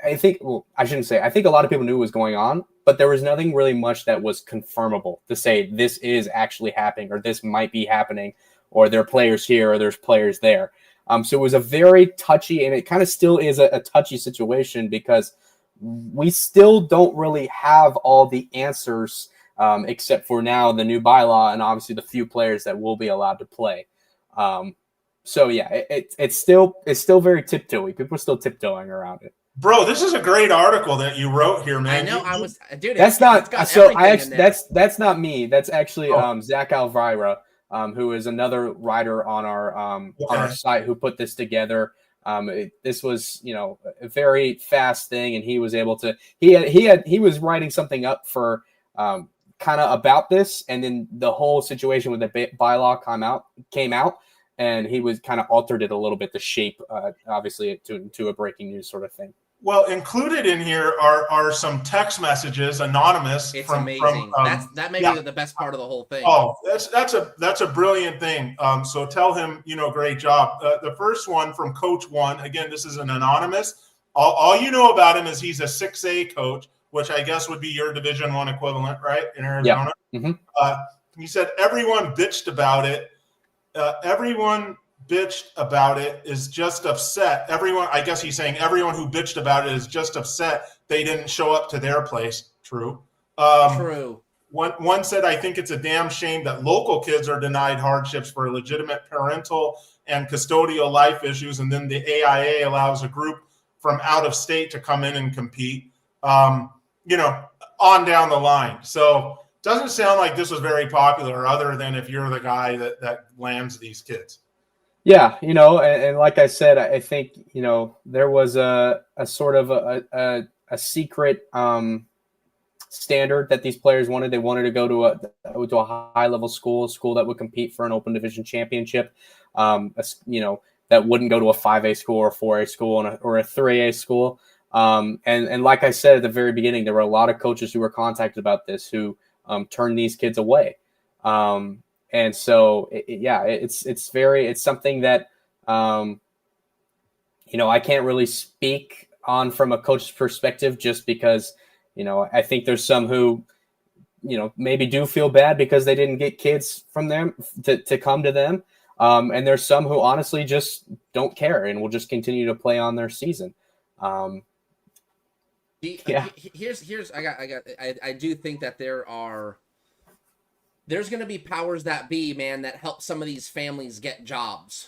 I think a lot of people knew what was going on, but there was nothing really much that was confirmable to say this is actually happening or this might be happening or there are players here or there's players there. So it was a very touchy, and it kind of still is a touchy situation because we still don't really have all the answers except for now the new bylaw and obviously the few players that will be allowed to play. So yeah, it's still very tiptoey. People are still tiptoeing around it.
Bro, this is a great article that you wrote here, man.
I know. Dude.
That's not. So that's not me. That's actually Zach Alvira, who is another writer on our site who put this together. This was, a very fast thing, and he was able to. He was writing something up for kind of about this, and then the whole situation with the bylaw came out, and he was kind of altered it a little bit to shape, obviously, to a breaking news sort of thing.
Well, included in here are some text messages, anonymous.
It's amazing. That may be the best part of the whole thing.
Oh, that's a brilliant thing. So tell him, great job. The first one from Coach One. Again, this is an anonymous. All you know about him is he's a 6A coach, which I guess would be your Division I equivalent, right, in Arizona.
Yeah. Mm-hmm.
He said everyone bitched about it. Everyone bitched about it is just upset. I guess he's saying everyone who bitched about it is just upset they didn't show up to their place. True.
True.
One said, I think it's a damn shame that local kids are denied hardships for legitimate parental and custodial life issues, and then the AIA allows a group from out of state to come in and compete, on down the line. So it doesn't sound like this was very popular other than if you're the guy that lands these kids.
Yeah, and like I said, I think, there was a sort of a secret standard that these players wanted. They wanted to go to a high-level school, a school that would compete for an open division championship, that wouldn't go to a 5A school or a 4A school or a 3A school. And like I said at the very beginning, there were a lot of coaches who were contacted about this who turned these kids away. And so, it's something that, I can't really speak on from a coach's perspective just because, I think there's some who, maybe do feel bad because they didn't get kids from them to come to them. And there's some who honestly just don't care and will just continue to play on their season. I do think that there's going to be powers that be, man, that help some of these families get jobs.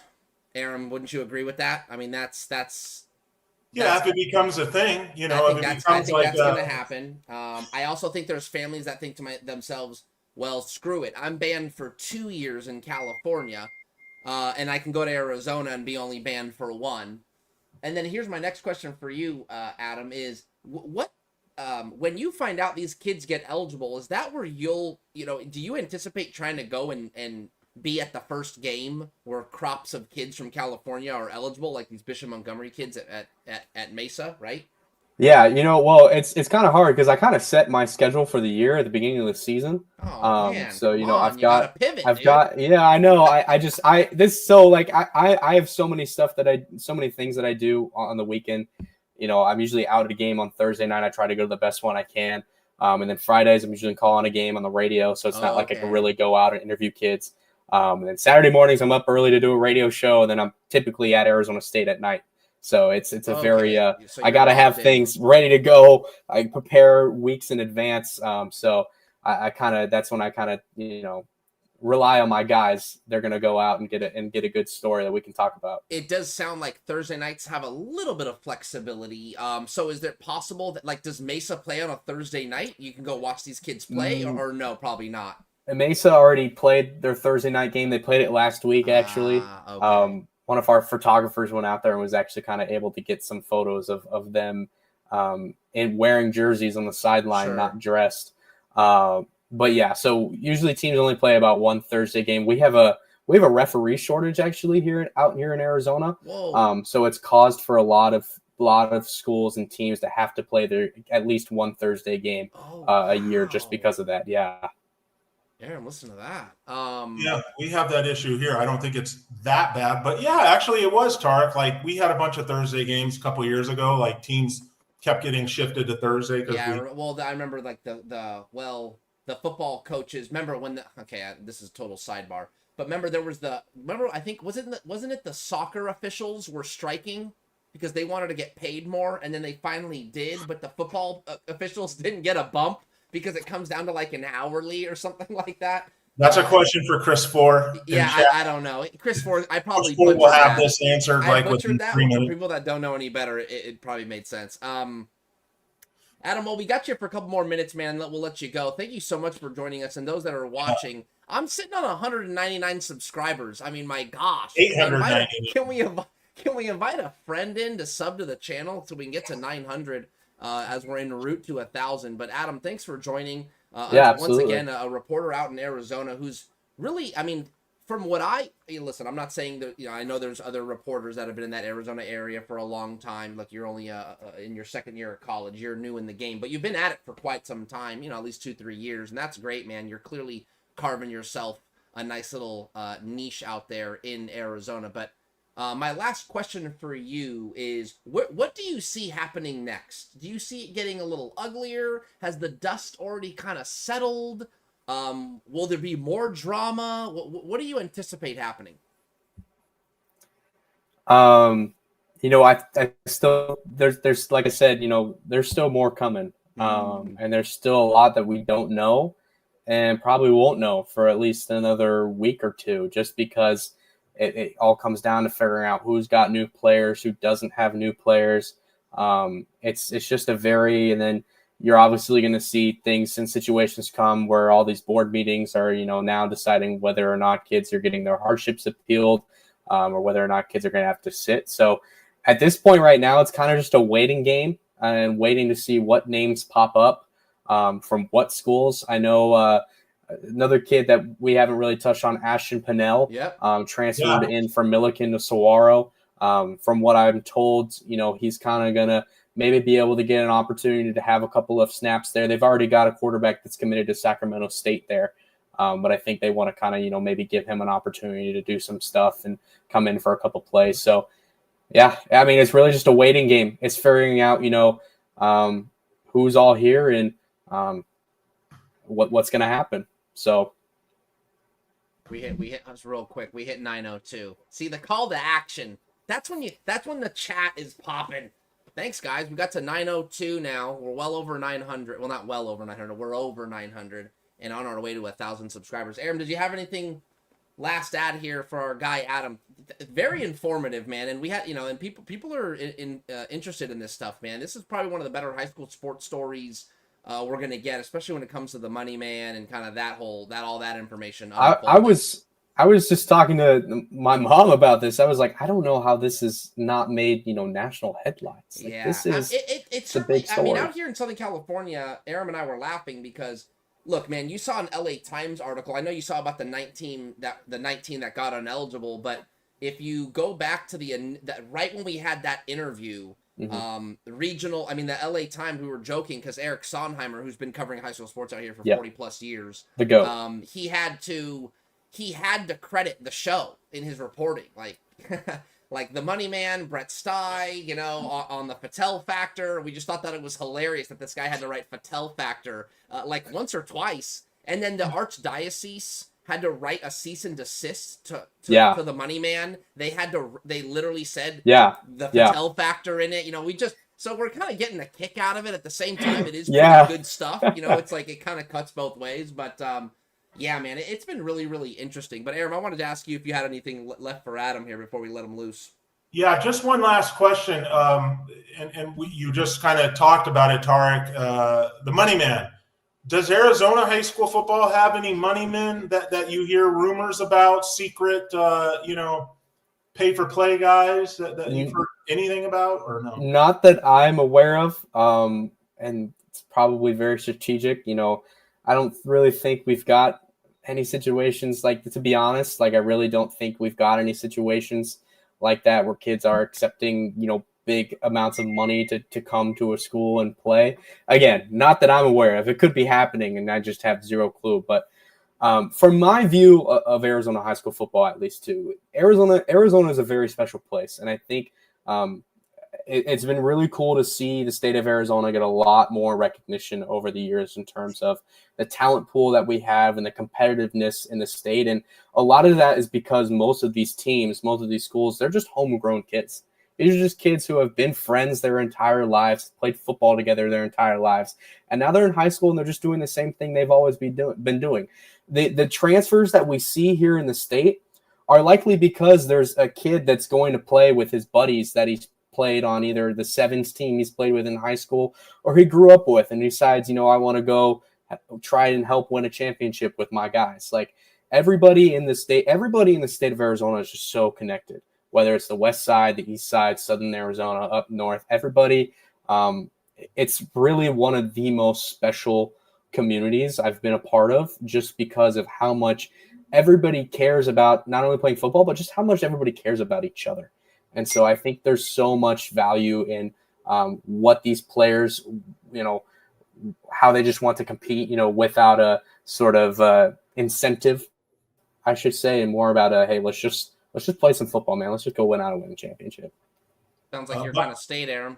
Aram, wouldn't you agree with that? I mean, that's
if it becomes a thing,
I think that's going to happen. I also think there's families that think to themselves, well, screw it. I'm banned for 2 years in California, and I can go to Arizona and be only banned for 1. And then here's my next question for you, Adam, is what when you find out these kids get eligible, is that where do you anticipate trying to go and be at the first game where crops of kids from California are eligible, like these Bishop Montgomery kids at Mesa, right?
Yeah, well, it's kind of hard because I kind of set my schedule for the year at the beginning of the season.
Oh, man.
So,
I've got a pivot,
yeah, I know. I have so many things that I do on the weekend. I'm usually out at a game on Thursday night. I try to go to the best one I can. And then Fridays, I'm usually calling a game on the radio, so it's not like I can really go out and interview kids. And then Saturday mornings, I'm up early to do a radio show, and then I'm typically at Arizona State at night. So it's a very
so
I gotta have things ready to go. I prepare weeks in advance. So I kind of that's when I kind of rely on my guys. They're gonna go out and get a good story that we can talk about.
It does sound like Thursday nights have a little bit of flexibility. So is it possible that, like, does Mesa play on a Thursday night? You can go watch these kids play, or no, probably not.
Mesa already played their Thursday night game. They played it last week, actually.
Okay.
One of our photographers went out there and was actually kind of able to get some photos of them in wearing jerseys on the sideline, not dressed. But yeah, so usually teams only play about one Thursday game. We have a referee shortage actually out here in Arizona.
Whoa.
So it's caused for a lot of schools and teams to have to play their at least one Thursday game a year just because of that. Yeah.
Aaron, listen to that.
Yeah, we have that issue here. I don't think it's that bad, but yeah, actually it was, Tarek. Like, we had a bunch of Thursday games a couple of years ago. Like, teams kept getting shifted to Thursday.
Well, I remember like the football coaches. Remember when this is a total sidebar, but remember I think wasn't it the soccer officials were striking because they wanted to get paid more, and then they finally did, but the football officials didn't get a bump because it comes down to like an hourly or something like that.
That's a question for Chris Four.
Yeah, I don't know. Chris Four, I probably
Chris will have this answered
within 3 minutes. For people that don't know any better, it probably made sense. Adam, well, we got you for a couple more minutes, man. We'll let you go. Thank you so much for joining us. And those that are watching, I'm sitting on 199 subscribers. I mean, my gosh.
898.
Can we invite a friend in to sub to the channel so we can get to 900 as we're en route to 1,000? But Adam, thanks for joining.
Absolutely.
Once again, a reporter out in Arizona who's really, I mean, from what listen, I'm not saying that, I know there's other reporters that have been in that Arizona area for a long time. Like, you're only in your second year of college, you're new in the game, but you've been at it for quite some time, at least 2-3 years. And that's great, man. You're clearly carving yourself a nice little niche out there in Arizona. But my last question for you is, what do you see happening next? Do you see it getting a little uglier? Has the dust already kind of settled? Will there be more drama? What do you anticipate happening?
I still, there's like I said, there's still more coming. And there's still a lot that we don't know and probably won't know for at least another week or two, just because it all comes down to figuring out who's got new players, who doesn't have new players. It's just and then you're obviously going to see things and situations come where all these board meetings are, now deciding whether or not kids are getting their hardships appealed, or whether or not kids are going to have to sit. So at this point right now, it's kind of just a waiting game and waiting to see what names pop up from what schools. I know another kid that we haven't really touched on, Ashton Pinnell, transferred in from Millikan to Saguaro. From what I'm told, he's kind of going to maybe be able to get an opportunity to have a couple of snaps there. They've already got a quarterback that's committed to Sacramento State there. But I think they want to kind of, maybe give him an opportunity to do some stuff and come in for a couple plays. So, yeah, I mean, it's really just a waiting game. It's figuring out, who's all here and what's going to happen. So
we hit us real quick. We hit 902. See, the call to action. That's when the chat is popping. Thanks, guys. We got to 902 now. We're well over 900. Well, not well over 900. We're over 900 and on our way to 1,000 subscribers. Aram, did you have anything last ad here for our guy Adam? Very informative, man. And we had, and people are interested in this stuff, man. This is probably one of the better high school sports stories we're gonna get, especially when it comes to the money man and kind of all that information.
I was just talking to my mom about this. I was like, I don't know how this is not made, national headlines. Like, this is
it's
a big story.
I mean, out here in Southern California, Aram and I were laughing because, look, man, you saw an LA Times article. I know you saw about the 19 that got ineligible, but if you go back to right when we had that interview. The LA Times, we were joking because Eric Sondheimer, who's been covering high school sports out here for 40 plus years,
the GOAT.
He had to credit the show in his reporting. Like, like the Money Man, Brett Stye, you know, on the FATTAL Factor. We just thought that it was hilarious that this guy had to write FATTAL Factor like once or twice. And then the Archdiocese had to write a cease and desist to the Money Man. They literally said the FATTAL Factor in it. You know, so we're kind of getting a kick out of it. At the same time, it is pretty good stuff. You know, it's like it kind of cuts both ways. But yeah, man, it's been really, really interesting. But Aram, I wanted to ask you if you had anything left for Adam here before we let him loose.
Yeah, just one last question. You just kind of talked about it, Tarek. The Money Man. Does Arizona high school football have any money men that you hear rumors about, secret, pay for play guys that you've heard anything about, or no?
Not that I'm aware of. And it's probably very strategic. You know, I don't really think we've got any situations like, to be honest, like I really don't think we've got any situations like that where kids are accepting, you know, big amounts of money to come to a school and play. Again, not that I'm aware of. It could be happening and I just have zero clue. But from my view of Arizona high school football, at least too, Arizona is a very special place. And I think it's been really cool to see the state of Arizona get a lot more recognition over the years in terms of the talent pool that we have and the competitiveness in the state. And a lot of that is because most of these teams, most of these schools, they're just homegrown kids. These are just kids who have been friends their entire lives, played football together their entire lives. And now they're in high school and they're just doing the same thing they've always been doing. The transfers that we see here in the state are likely because there's a kid that's going to play with his buddies that he's played on either the sevens team he's played with in high school or he grew up with and decides, you know, I want to go try and help win a championship with my guys. Like everybody in the state of Arizona is just so connected. Whether it's the west side, the east side, southern Arizona, up north, everybody, it's really one of the most special communities I've been a part of just because of how much everybody cares about not only playing football, but just how much everybody cares about each other. And so I think there's so much value in what these players, you know, how they just want to compete, you know, without a sort of incentive, I should say, and more about hey, let's just play some football, man. Let's just go win out and win a championship.
Sounds like you're kind of state, Aram.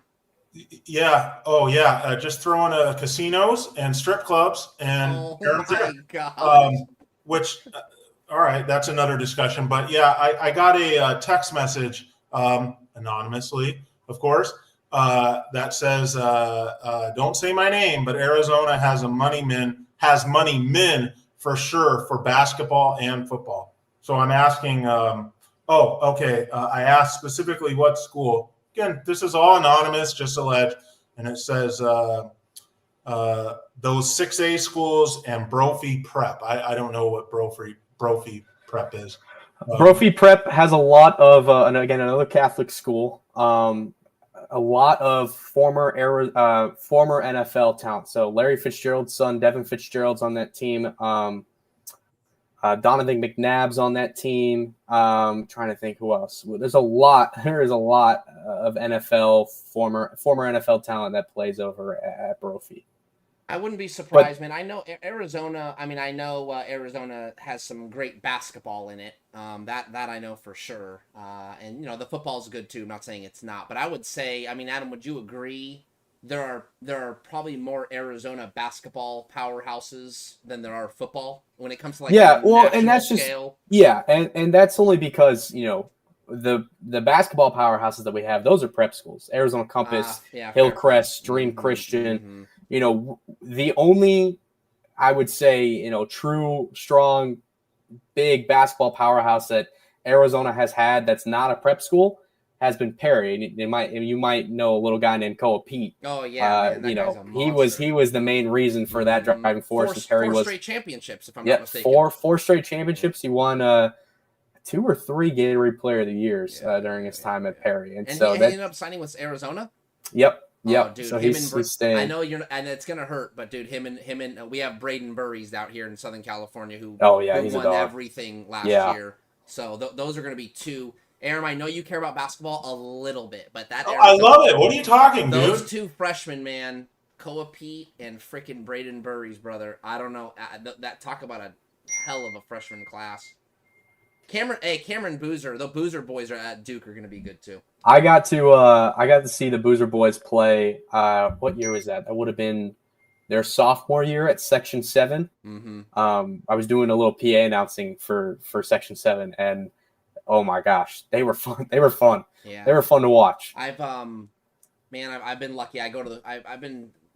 Yeah. Oh, yeah. Just throwing casinos and strip clubs and
oh my God.
All right, that's another discussion. But yeah, I got a text message anonymously, of course, that says, "Don't say my name, but Arizona has money men for sure for basketball and football." So I'm asking. I asked specifically what school. Again, this is all anonymous, just alleged, and it says those 6A schools and Brophy Prep. I don't know what Brophy Prep is.
Brophy Prep has a lot of, and again, another Catholic school, a lot of former NFL talent. So Larry Fitzgerald's son, Devin Fitzgerald's on that team. Donovan McNabb's on that team. Trying to think who else. There is a lot of former NFL talent that plays over at Brophy.
I wouldn't be surprised, man. I know Arizona. I mean, I know Arizona has some great basketball in it. That I know for sure. And you know, the football's good too. I'm not saying it's not, but I would say, I mean, Adam, would you agree? There are probably more Arizona basketball powerhouses than there are football when it comes to like
and that's
scale.
And that's only because you know the basketball powerhouses that we have, those are prep schools. Arizona Compass, Hillcrest, Dream Christian.
Mm-hmm.
You know, the only, I would say, you know, true, strong, big basketball powerhouse that Arizona has had that's not a prep school has been Perry. You might know a little guy named Koa Pete.
Oh yeah, man,
you know, he was the main reason for that driving force.
Four straight championships, if I'm not mistaken.
Four straight championships. He won 2 or 3 Gatorade Player of the Years during his time at Perry, and so
he ended up signing with Arizona.
Yep.
Oh, dude,
so he's staying.
I know and it's gonna hurt, but dude, him and we have Braden Burries out here in Southern California who
he's
won everything last year. So those are gonna be 2. Aram, I know you care about basketball a little bit, but
I love it. What are you talking, dude?
Those 2 freshmen, man, Koa Pete and freaking Braden Burries, brother. I don't know. That talk about a hell of a freshman class. Cameron Boozer, the Boozer boys are at Duke are going to be good too.
I got to see the Boozer boys play. What year was that? That would have been their sophomore year at Section 7.
Mm-hmm.
I was doing a little PA announcing for Section 7, and oh my gosh, they were fun. They were fun.
Yeah.
They were fun to watch.
I've been lucky. I go to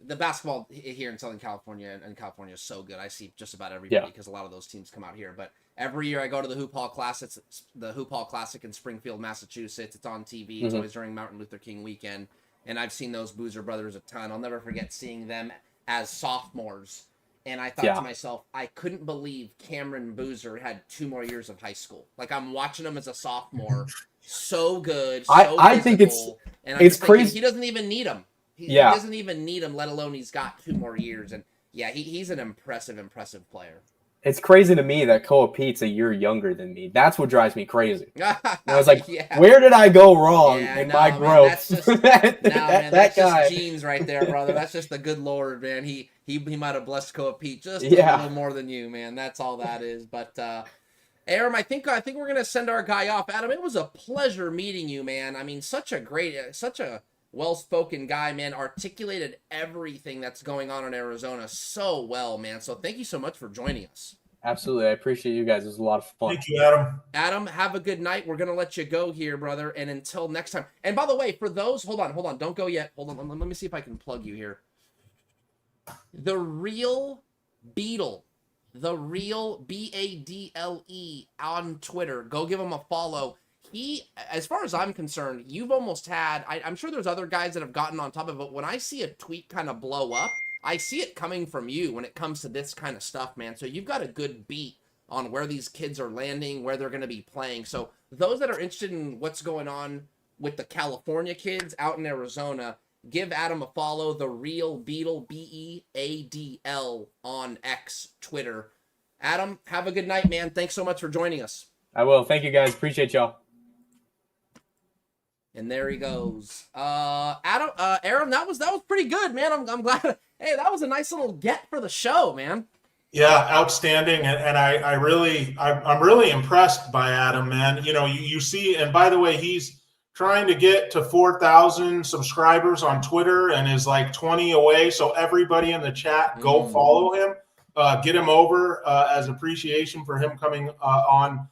the basketball here in Southern California, and California is so good. I see just about everybody because a lot of those teams come out here. But every year I go to the Hoop Hall Classic. It's the Hoop Hall Classic in Springfield, Massachusetts. It's on TV. It's always during Martin Luther King weekend. And I've seen those Boozer brothers a ton. I'll never forget seeing them as sophomores. And I thought to myself, I couldn't believe Cameron Boozer had 2 more years of high school. Like, I'm watching him as a sophomore. So good. So
I think it's crazy.
He doesn't even need him. He doesn't even need him, let alone he's got 2 more years. And yeah, he's an impressive player.
It's crazy to me that Koa Pete's a year younger than me. That's what drives me crazy. I was like, where did I go wrong in my growth?
That's just genes right there, brother. That's just the good Lord, man. He might have blessed Koa Pete just a little more than you, man. That's all that is. But Aram, I think we're gonna send our guy off. Adam, it was a pleasure meeting you, man. I mean, such a well-spoken guy, man. Articulated everything that's going on in Arizona so well, man. So thank you so much for joining us.
Absolutely. I appreciate you guys. It was a lot of fun.
Thank you, Adam.
Adam, have a good night. We're going to let you go here, brother. And until next time. And by the way, for those, hold on. Don't go yet. Hold on. Let me see if I can plug you here. The Real Beadle. The Real Badle on Twitter. Go give him a follow. He, as far as I'm concerned, you've almost had, I'm sure there's other guys that have gotten on top of it, but when I see a tweet kind of blow up, I see it coming from you when it comes to this kind of stuff, man. So you've got a good beat on where these kids are landing, where they're going to be playing. So those that are interested in what's going on with the California kids out in Arizona, give Adam a follow, The Real Beadle, Beadl on X, Twitter. Adam, have a good night, man. Thanks so much for joining us.
I will. Thank you, guys. Appreciate y'all.
And there he goes. Aram, that was pretty good, man. I'm glad. Hey, that was a nice little get for the show, man.
Yeah, outstanding. And I'm really impressed by Adam, man. You know, you see, and by the way, he's trying to get to 4,000 subscribers on Twitter and is like 20 away. So everybody in the chat, go follow him. Get him over as appreciation for him coming on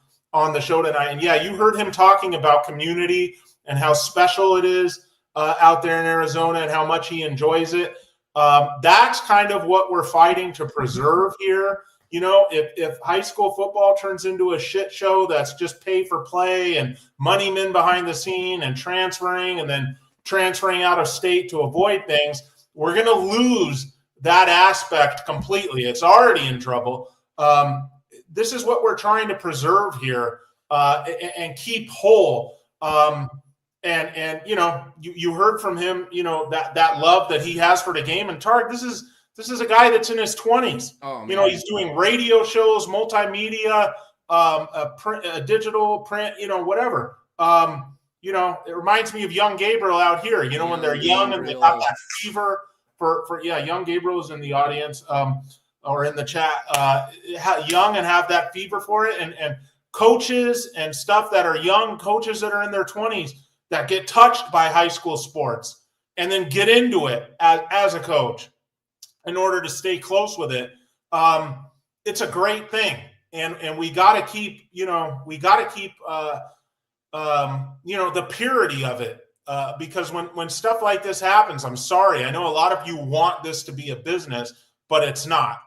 the show tonight. And yeah, you heard him talking about community and how special it is out there in Arizona and how much he enjoys it. That's kind of what we're fighting to preserve here. You know, if high school football turns into a shit show that's just pay for play and money men behind the scene and then transferring out of state to avoid things, we're going to lose that aspect completely. It's already in trouble. This is what we're trying to preserve here and keep whole. And you know, you heard from him, you know, that love that he has for the game. And Tarek, this is a guy that's in his 20s.
Oh,
you know, he's doing radio shows, multimedia, digital, print, you know, whatever. You know, it reminds me of young Gabriel out here. You know, when they're young and they got that fever for young Gabriel's in the audience or in the chat. Young and have that fever for it, and coaches and stuff that are young coaches that are in their 20s. That get touched by high school sports and then get into it as a coach in order to stay close with it. It's a great thing. And we got to keep, you know, the purity of it. Because when stuff like this happens, I'm sorry. I know a lot of you want this to be a business, but it's not.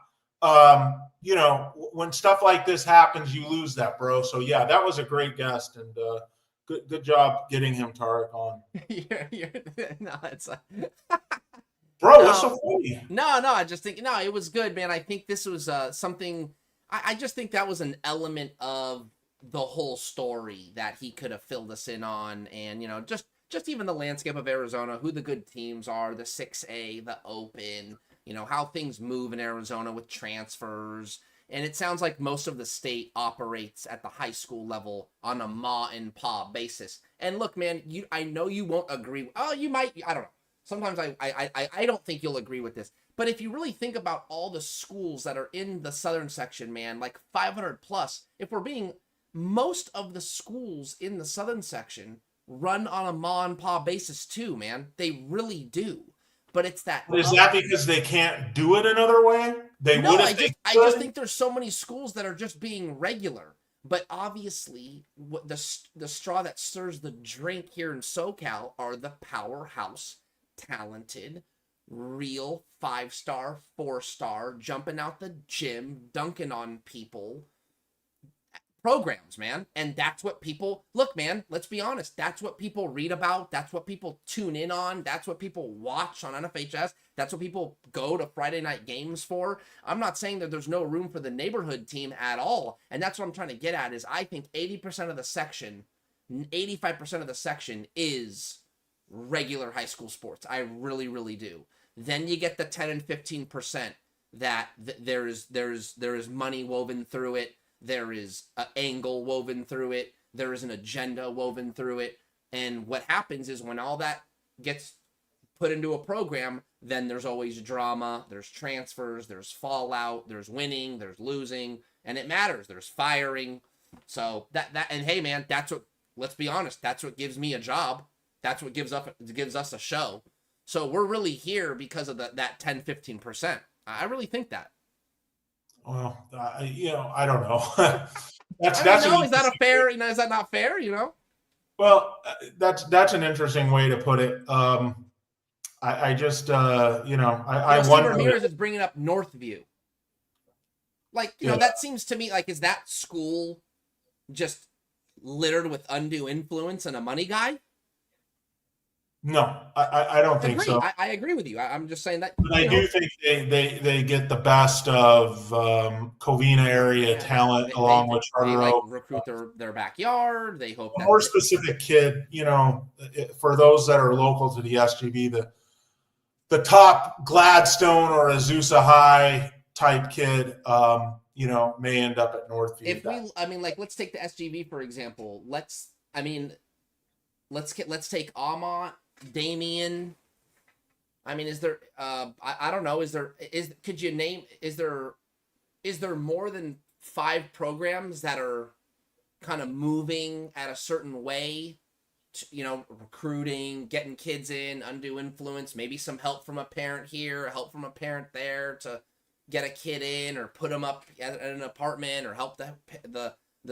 You know, when stuff like this happens, you lose that, bro. So yeah, that was a great guest, and Good job getting him, Tarek, on.
No, it's
bro, what's so funny?
No, I just think it was good, man. I think this was something. I just think that was an element of the whole story that he could have filled us in on, and you know, just even the landscape of Arizona, who the good teams are, the 6A, the Open, you know, how things move in Arizona with transfers. And it sounds like most of the state operates at the high school level on a ma and pa basis. And look, man, I know you won't agree. Oh, you might. I don't know. Sometimes I don't think you'll agree with this. But if you really think about all the schools that are in the Southern Section, man, like 500 plus, if we're being most of the schools in the Southern Section run on a ma and pa basis too, man. They really do. But it's that.
Is that because they can't do it another way? They
No,
would
I
if they
I
could?
just think there's so many schools that are just being regular. But obviously, what the straw that stirs the drink here in SoCal are the powerhouse, talented, real 5-star, 4-star, jumping out the gym, dunking on people programs, man. And that's what people look, man, let's be honest, that's what people read about, that's what people tune in on, that's what people watch on NFHS, that's what people go to Friday night games for. I'm not saying that there's no room for the neighborhood team at all, and that's what I'm trying to get at is I think 80% of the section, 85% of the section is regular high school sports. I really, really do. Then you get the 10 and 15% that there is money woven through it. There is an angle woven through it. There is an agenda woven through it. And what happens is when all that gets put into a program, then there's always drama, there's transfers, there's fallout, there's winning, there's losing, and it matters. There's firing. So and hey, man, that's what, let's be honest, that's what gives me a job. That's what gives us a show. So we're really here because of that 10, 15%. I really think that.
Well, I don't know.
Is that a fair? Is that not fair?
Well, that's an interesting way to put it. I just I
Steve
wonder.
Ramirez is bringing up Northview. Like that seems to me like, is that school just littered with undue influence and a money guy?
No, I don't think so.
I agree with you. I'm just saying that.
But I do think they get the best of Covina area talent along with Charter Oak.
Recruit their backyard. They hope
a more specific kid. For those that are local to the SGB, the top Gladstone or Azusa High type kid, may end up at Northview.
Let's take the SGB for example. Let's take Amont, Damien. Is there I don't know, is there more than 5 programs that are kind of moving at a certain way to, recruiting, getting kids in, undue influence, maybe some help from a parent here, help from a parent there to get a kid in or put them up at an apartment or help the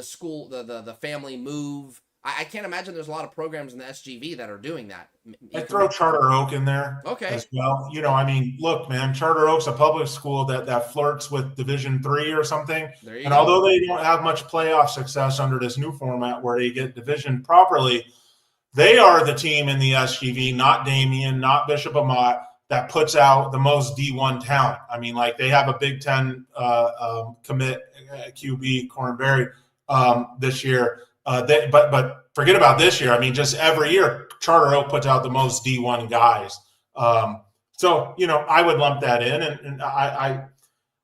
school, the family move. I can't imagine there's a lot of programs in the SGV that are doing that.
I throw Charter Oak in there as well. Look, man, Charter Oak's a public school that flirts with Division III or something. And although they don't have much playoff success under this new format where they get division properly, they are the team in the SGV, not Damien, not Bishop Amat, that puts out the most D1 talent. They have a Big Ten commit QB, Cornberry, this year. But forget about this year. Just every year, Charter Oak puts out the most D1 guys. So I would lump that in. And I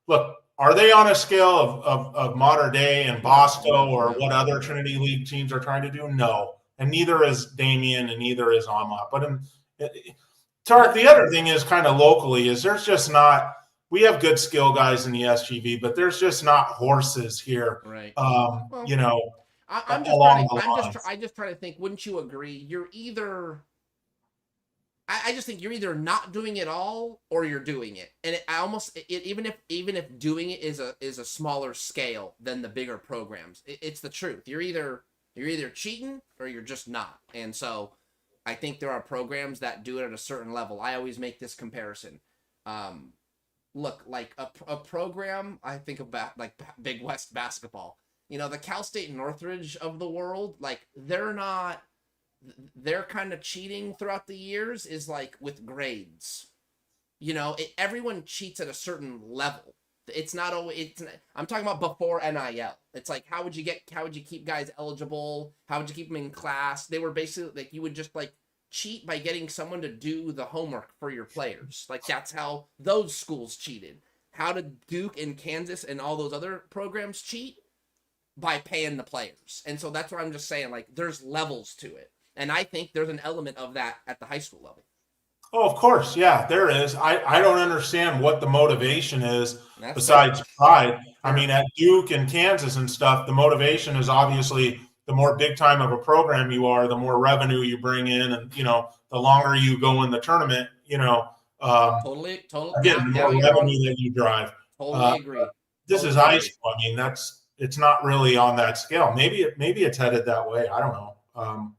look, are they on a scale of Mater Dei and Bosco or what other Trinity League teams are trying to do? No. And neither is Damien and neither is Amat. But Tarek, the other thing is kind of locally is there's just not – we have good skill guys in the SGV, but there's just not horses here.
Right. I just try to think, wouldn't you agree? I just think you're either not doing it all or you're doing it. And even if doing it is a smaller scale than the bigger programs, it's the truth. You're either cheating or you're just not. And so I think there are programs that do it at a certain level. I always make this comparison. Look, like a program, I think about like Big West basketball. The Cal State Northridge of the world, like they're kind of cheating throughout the years is like with grades. Everyone cheats at a certain level. It's not always. I'm talking about before NIL. It's like how would you keep guys eligible? How would you keep them in class? They were basically like you would just like cheat by getting someone to do the homework for your players. Like that's how those schools cheated. How did Duke and Kansas and all those other programs cheat? By paying the players. And so that's what I'm just saying, like there's levels to it. And I think there's an element of that at the high school level.
Oh, of course. Yeah, there is. I don't understand what the motivation is besides pride. I mean, at Duke and Kansas and stuff, the motivation is obviously the more big time of a program you are, the more revenue you bring in, and the longer you go in the tournament,
Totally.
again, the more revenue that you drive.
Totally agree.
This is high school. I mean, it's not really on that scale. Maybe it's headed that way. I don't know.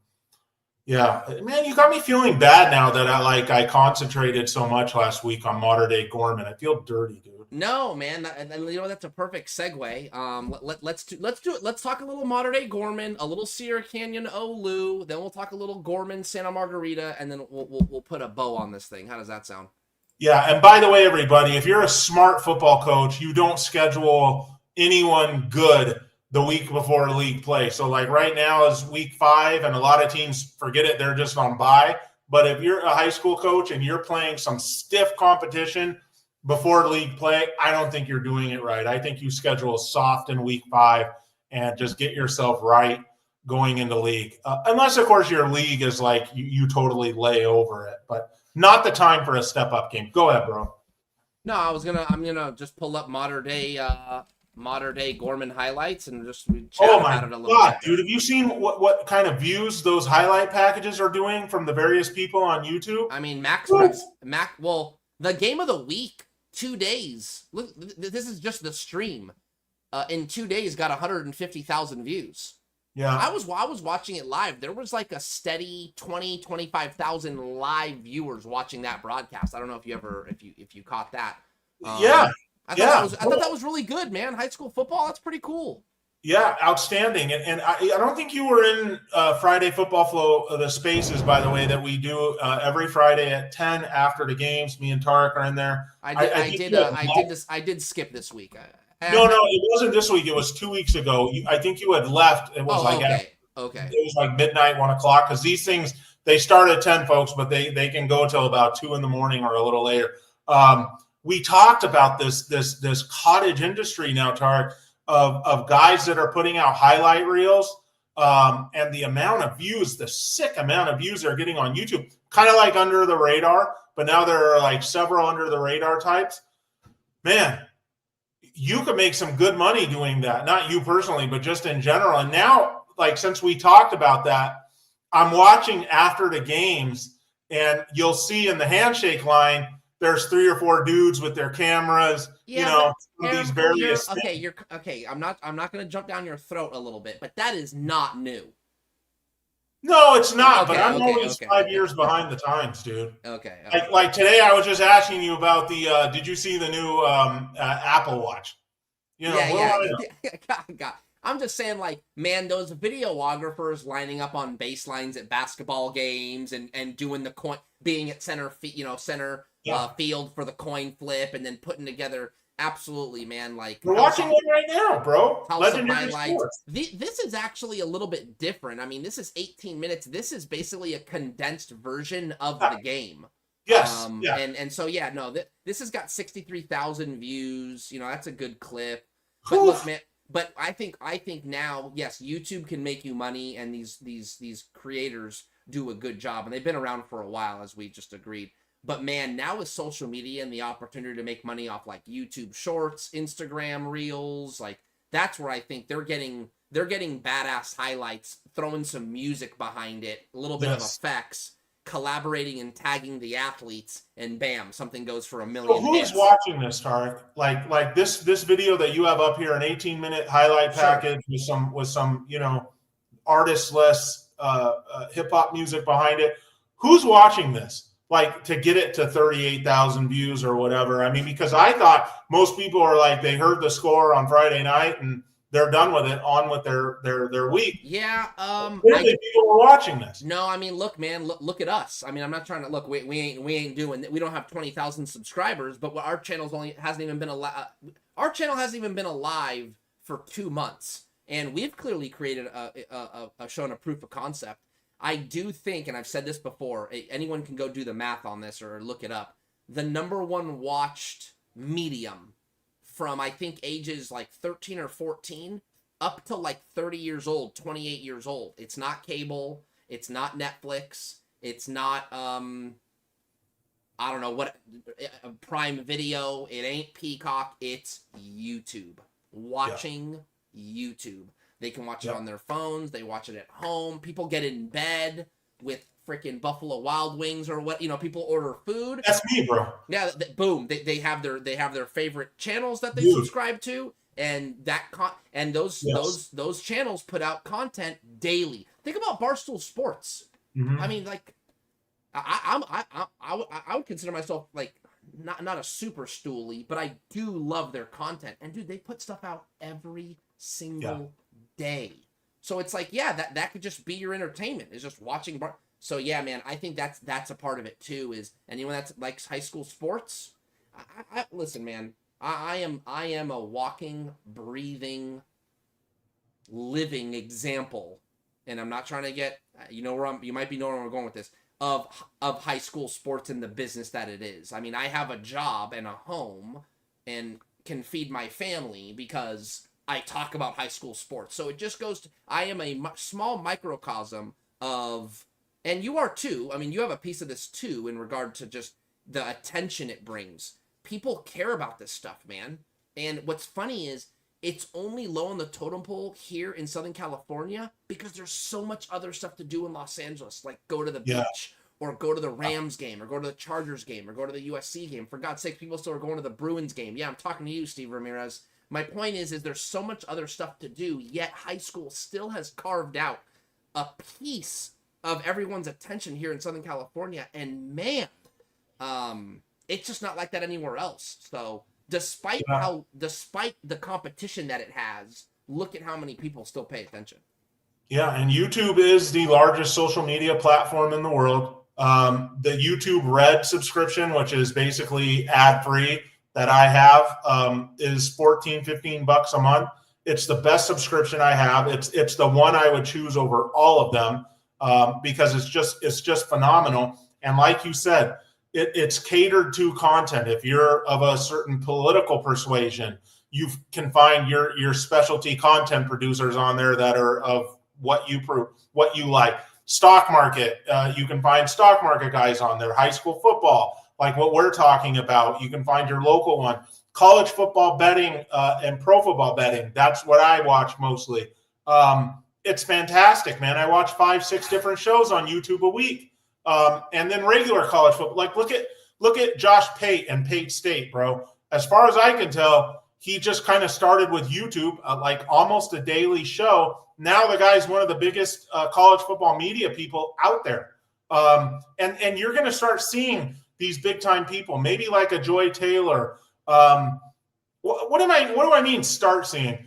Yeah, man, you got me feeling bad now that I concentrated so much last week on modern day Gorman. I feel dirty, dude.
No, man, and that's a perfect segue. Let's do it. Let's talk a little modern day Gorman, a little Sierra Canyon Olu, then we'll talk a little Gorman Santa Margarita, and then we'll put a bow on this thing. How does that sound?
Yeah, and by the way, everybody, if you're a smart football coach, you don't schedule anyone good the week before league play. So like right now is week 5, and a lot of teams forget it. They're just on bye. But if you're a high school coach and you're playing some stiff competition before league play, I don't think you're doing it right. I think you schedule soft in week 5 and just get yourself right going into league. Unless, of course, your league is like you totally lay over it. But not the time for a step-up game. Go ahead, bro.
No, I'm gonna just pull up modern day Gorman highlights and just chat about it a little bit.
Dude, have you seen what kind of views those highlight packages are doing from the various people on YouTube?
I mean, well, the game of the week, 2 days. Look, this is just the stream. In 2 days, got 150,000 views.
Yeah,
I was watching it live. There was like a steady 25,000 live viewers watching that broadcast. I don't know if you caught that.
Yeah.
I thought that was really good, man. High school football, that's pretty cool.
Yeah, outstanding. And I don't think you were in Friday Football Flow, the spaces, by the way, that we do every Friday at 10 after the games. Me and Tarek are in there.
I did skip this week.
No, it wasn't this week. It was 2 weeks ago. I think you had left. It was
okay.
It was like midnight, 1 o'clock, because these things, they start at 10, folks, but they can go till about 2 in the morning or a little later. We talked about this cottage industry now, Tarek, of guys that are putting out highlight reels, and the amount of views, the sick amount of views they're getting on YouTube, kind of like under the radar, but now there are like several under the radar types. Man, you could make some good money doing that. Not you personally, but just in general. And now, like, since we talked about that, I'm watching after the games, and you'll see in the handshake line, there's 3 or 4 dudes with their cameras, these various.
Okay. I'm not going to jump down your throat a little bit, but that is not new.
No, it's not. But I'm always 5 years behind the times, dude.
Okay.
Like today, I was just asking you about the. Did you see the new Apple Watch?
I'm just saying, like, man, those videographers lining up on baselines at basketball games and doing the coin, being at center field for the coin flip, and then putting together. Absolutely, man. Like,
we're watching one right now, bro. Legendary Sports.
This is actually a little bit different. I mean, this is 18 minutes. This is basically a condensed version of the game.
Yes.
And so this has got 63,000 views. That's a good clip. But look, man. But I think now, yes, YouTube can make you money, and these creators do a good job, and they've been around for a while, as we just agreed. But man, now with social media and the opportunity to make money off like YouTube Shorts, Instagram Reels, like that's where I think they're getting badass highlights, throwing some music behind it, a little bit of effects, collaborating and tagging the athletes, and bam, something goes for 1 million.
So who's watching this, Tarek? Like this video that you have up here, an 18-minute highlight package with some artistless hip hop music behind it. Who's watching this? Like, to get it to 38,000 views or whatever. I mean, because I thought most people are like, they heard the score on Friday night and they're done with it, on with their week.
Yeah.
Clearly people are watching this.
No, I mean, look, man, look at us. I mean, I'm not trying to look. We ain't doing. We don't have 20,000 subscribers, but our channel hasn't even been alive. Our channel hasn't even been alive for 2 months, and we've clearly created shown a proof of concept. I do think, and I've said this before, anyone can go do the math on this or look it up. The #1 watched medium from, I think, ages like 13 or 14 up to like 30 years old, 28 years old. It's not cable. It's not Netflix. It's not, I don't know what, Prime Video. It ain't Peacock. It's YouTube. watching YouTube. They can watch it
Yep.
on their phones. They watch it at home. People get in bed with freaking Buffalo Wild Wings or what, people order food.
That's me, bro.
Yeah, boom. They have their favorite channels that they
Dude.
subscribe to, and those channels put out content daily. Think about Barstool Sports.
Mhm.
I mean, like, I would consider myself like not a super stoolie, but I do love their content. And dude, they put stuff out every single day. So it's like, that could just be your entertainment, is just watching So yeah, man, I think that's a part of it too. Is anyone that likes high school sports? Listen, man, I am a walking, breathing, living example, and I'm not trying to get you might be knowing where we're going with this of high school sports and the business that it is. I mean, I have a job and a home and can feed my family because I talk about high school sports. So it just goes to, I am a small microcosm of, and you are too. I mean, you have a piece of this too in regard to just the attention it brings. People care about this stuff, man. And what's funny is it's only low on the totem pole here in Southern California because there's so much other stuff to do in Los Angeles, like go to the beach or go to the Rams game or go to the Chargers game or go to the USC game. For God's sake, people still are going to the Bruins game. Yeah, I'm talking to you, Steve Ramirez. My point is there's so much other stuff to do, yet high school still has carved out a piece of everyone's attention here in Southern California. And man, it's just not like that anywhere else. So despite the competition that it has, look at how many people still pay attention.
Yeah, and YouTube is the largest social media platform in the world. The YouTube Red subscription, which is basically ad-free, that I have is $14-15 a month. It's the best subscription I have. It's the one I would choose over all of them because it's just phenomenal. And like you said, it's catered to content. If you're of a certain political persuasion, you can find your specialty content producers on there that are of what you like. Stock market, you can find stock market guys on there. High school football, like what we're talking about, you can find your local one. College football betting and pro football betting, that's what I watch mostly. It's fantastic, man. I watch 5-6 different shows on YouTube a week. And then regular college football. Like look at Josh Pate and Pate State, bro. As far as I can tell, he just kind of started with YouTube, like almost a daily show. Now the guy's one of the biggest college football media people out there. And you're going to start seeing these big time people, maybe like a Joy Taylor. What do I mean? Start seeing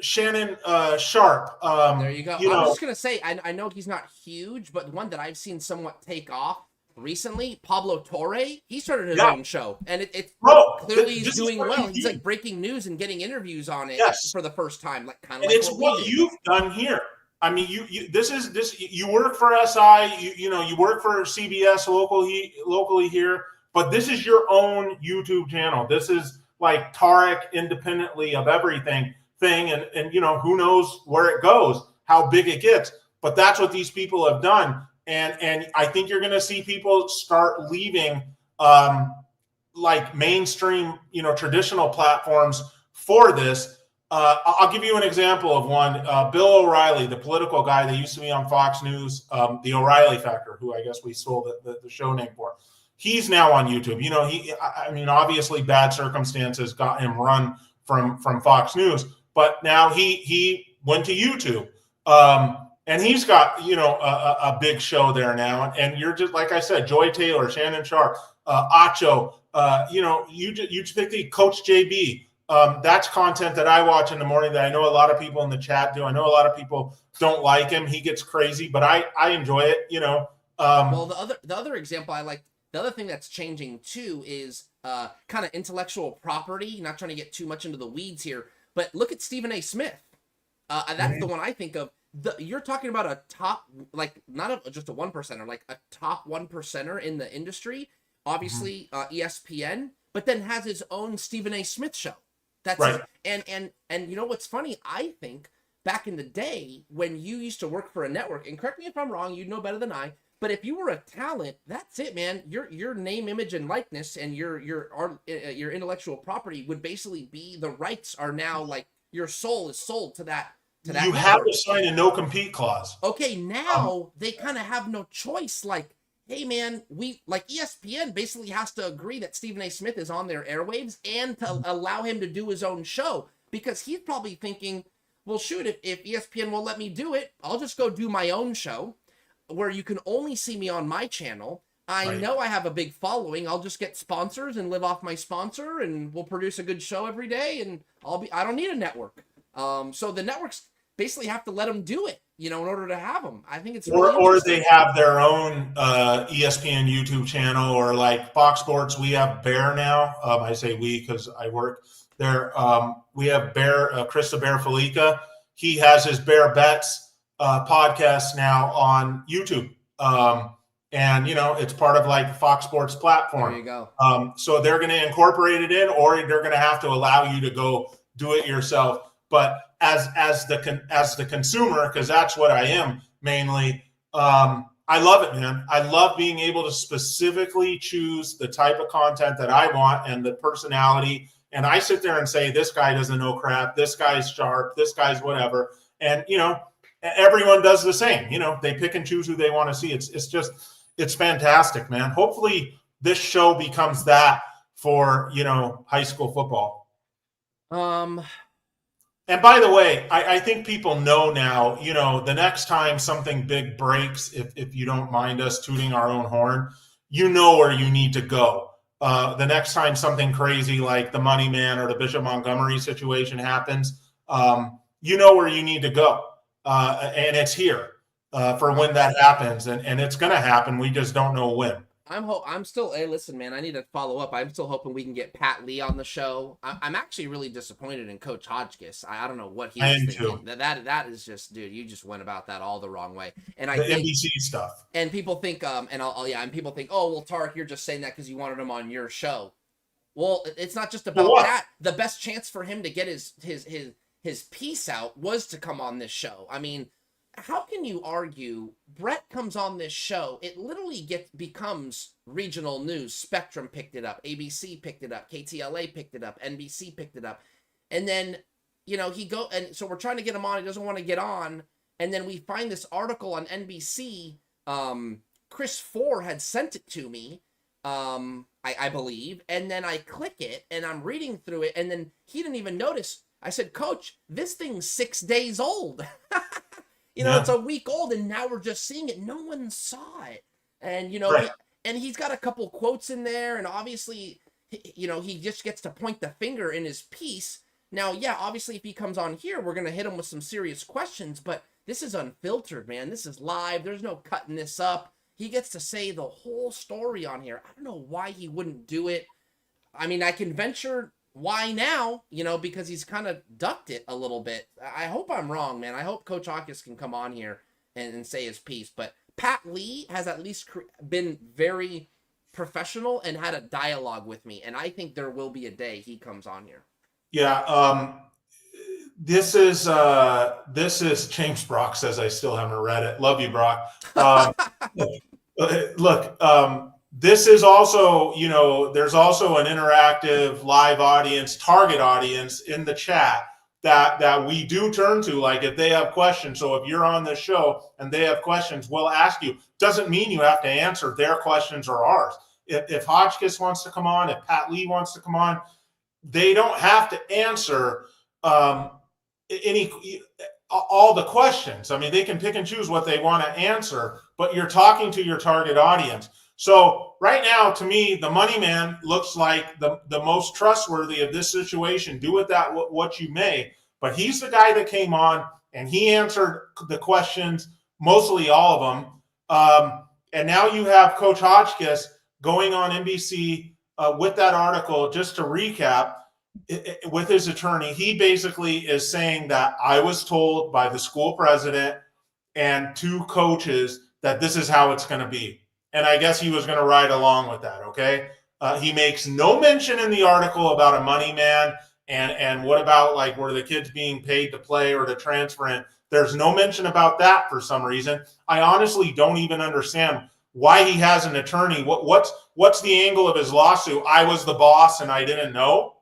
Shannon Sharp.
There you go. I was just gonna say, I know he's not huge, but one that I've seen somewhat take off recently, Pablo Torre. He started his own show, and it's clearly he's doing well. He's like breaking news and getting interviews on it for the first time, like kind of. And like
it's what you've done here. I mean, you work for SI, you work for CBS locally here, but this is your own YouTube channel. This is like Tarek independently of everything thing, and who knows where it goes, how big it gets. But that's what these people have done, and I think you're going to see people start leaving like mainstream, traditional platforms for this. I'll give you an example of one. Bill O'Reilly, the political guy that used to be on Fox News, the O'Reilly Factor, who I guess we stole the show name for. He's now on YouTube. Obviously bad circumstances got him run from Fox News, but now he went to YouTube. And he's got, a big show there now. And you're just, like I said, Joy Taylor, Shannon Sharp, Acho, you just pick the Coach JB. That's content that I watch in the morning that I know a lot of people in the chat do. I know a lot of people don't like him. He gets crazy, but I enjoy it,
Well, the other example I like, the other thing that's changing too is kind of intellectual property. Not trying to get too much into the weeds here, but look at Stephen A. Smith. That's the one I think of. You're talking about a top, like not just a 1%er, like a top 1%er in the industry. Obviously, ESPN, but then has his own Stephen A. Smith show. That's
right.
And you know what's funny? I think back in the day when you used to work for a network, and correct me if I'm wrong, you know better than I, But if you were a talent, that's it, man. Your name, image, and likeness, and your intellectual property would basically be, the rights are now like your soul is sold to that.
You
network.
have to sign a no compete clause.
Okay, now they kind of have no choice. Like, hey, man, ESPN basically has to agree that Stephen A. Smith is on their airwaves and to allow him to do his own show, because he's probably thinking, well, shoot, if ESPN will let me do it, I'll just go do my own show where you can only see me on my channel. I know I have a big following. I'll just get sponsors and live off my sponsor, and we'll produce a good show every day, and I don't need a network. So the networks basically have to let them do it, in order to have them. I think it's
or they have their own ESPN YouTube channel, or like Fox Sports. We have Bear now. I say we because I work there. We have Bear, Krista Bear Felica. He has his Bear Bets podcast now on YouTube. And, it's part of like the Fox Sports platform.
There you go.
So they're going to incorporate it in, or they're going to have to allow you to go do it yourself. But as the consumer, because that's what I am mainly, I love it, man. I love being able to specifically choose the type of content that I want and the personality. And I sit there and say, this guy doesn't know crap. This guy's sharp. This guy's whatever. And, everyone does the same. They pick and choose who they want to see. It's fantastic, man. Hopefully this show becomes that for, high school football. And by the way, I think people know now, the next time something big breaks, if you don't mind us tooting our own horn, where you need to go. The next time something crazy like the Money Man or the Bishop Montgomery situation happens, where you need to go. And it's here for when that happens. And it's going to happen. We just don't know when.
I'm still, hey, listen, man, I need to follow up. I'm still hoping we can get Pat Lee on the show. I'm actually really disappointed in Coach Hotchkiss. I don't know what he was thinking. That is just, dude, you just went about that all the wrong way. And I think
NBC stuff.
And people think, and people think, oh, well, Tarek, you're just saying that because you wanted him on your show. Well, it's not just about that. The best chance for him to get his piece out was to come on this show. I mean, how can you argue? Brett comes on this show, it literally becomes regional news. Spectrum picked it up, ABC picked it up, KTLA picked it up, NBC picked it up, and then and so we're trying to get him on. He doesn't want to get on, and then we find this article on NBC. Chris Four had sent it to me, I believe, and then I click it and I'm reading through it, and then he didn't even notice. I said, Coach, this thing's 6 days old. It's a week old, and now we're just seeing it. No one saw it. And, and he's got a couple quotes in there, and obviously, he just gets to point the finger in his piece. Now, yeah, obviously, if he comes on here, we're going to hit him with some serious questions, but this is unfiltered, man. This is live. There's no cutting this up. He gets to say the whole story on here. I don't know why he wouldn't do it. I mean, I can venture why now, because he's kind of ducked it a little bit. I hope I'm wrong, man. I hope Coach Hawkins can come on here and say his piece. But Pat Lee has at least been very professional and had a dialogue with me. And I think there will be a day he comes on here.
Yeah. This is James Brock says, I still haven't read it. Love you, Brock. Look, this is also, there's also an interactive live audience, target audience in the chat that we do turn to, like if they have questions. So if you're on the show and they have questions, we'll ask you. Doesn't mean you have to answer their questions or ours. If Hotchkiss wants to come on, if Pat Lee wants to come on, they don't have to answer all the questions. I mean, they can pick and choose what they want to answer, but you're talking to your target audience. So right now, to me, the Money Man looks like the most trustworthy of this situation. Do with that what you may. But he's the guy that came on, and he answered the questions, mostly all of them. And now you have Coach Hotchkiss going on NBC with that article. Just to recap, with his attorney, he basically is saying that I was told by the school president and 2 coaches that this is how it's going to be. And I guess he was going to ride along with that, okay? He makes no mention in the article about a money man and what about, like, were the kids being paid to play or to transfer in? There's no mention about that for some reason. I honestly don't even understand why he has an attorney. What's the angle of his lawsuit? I was the boss and I didn't know.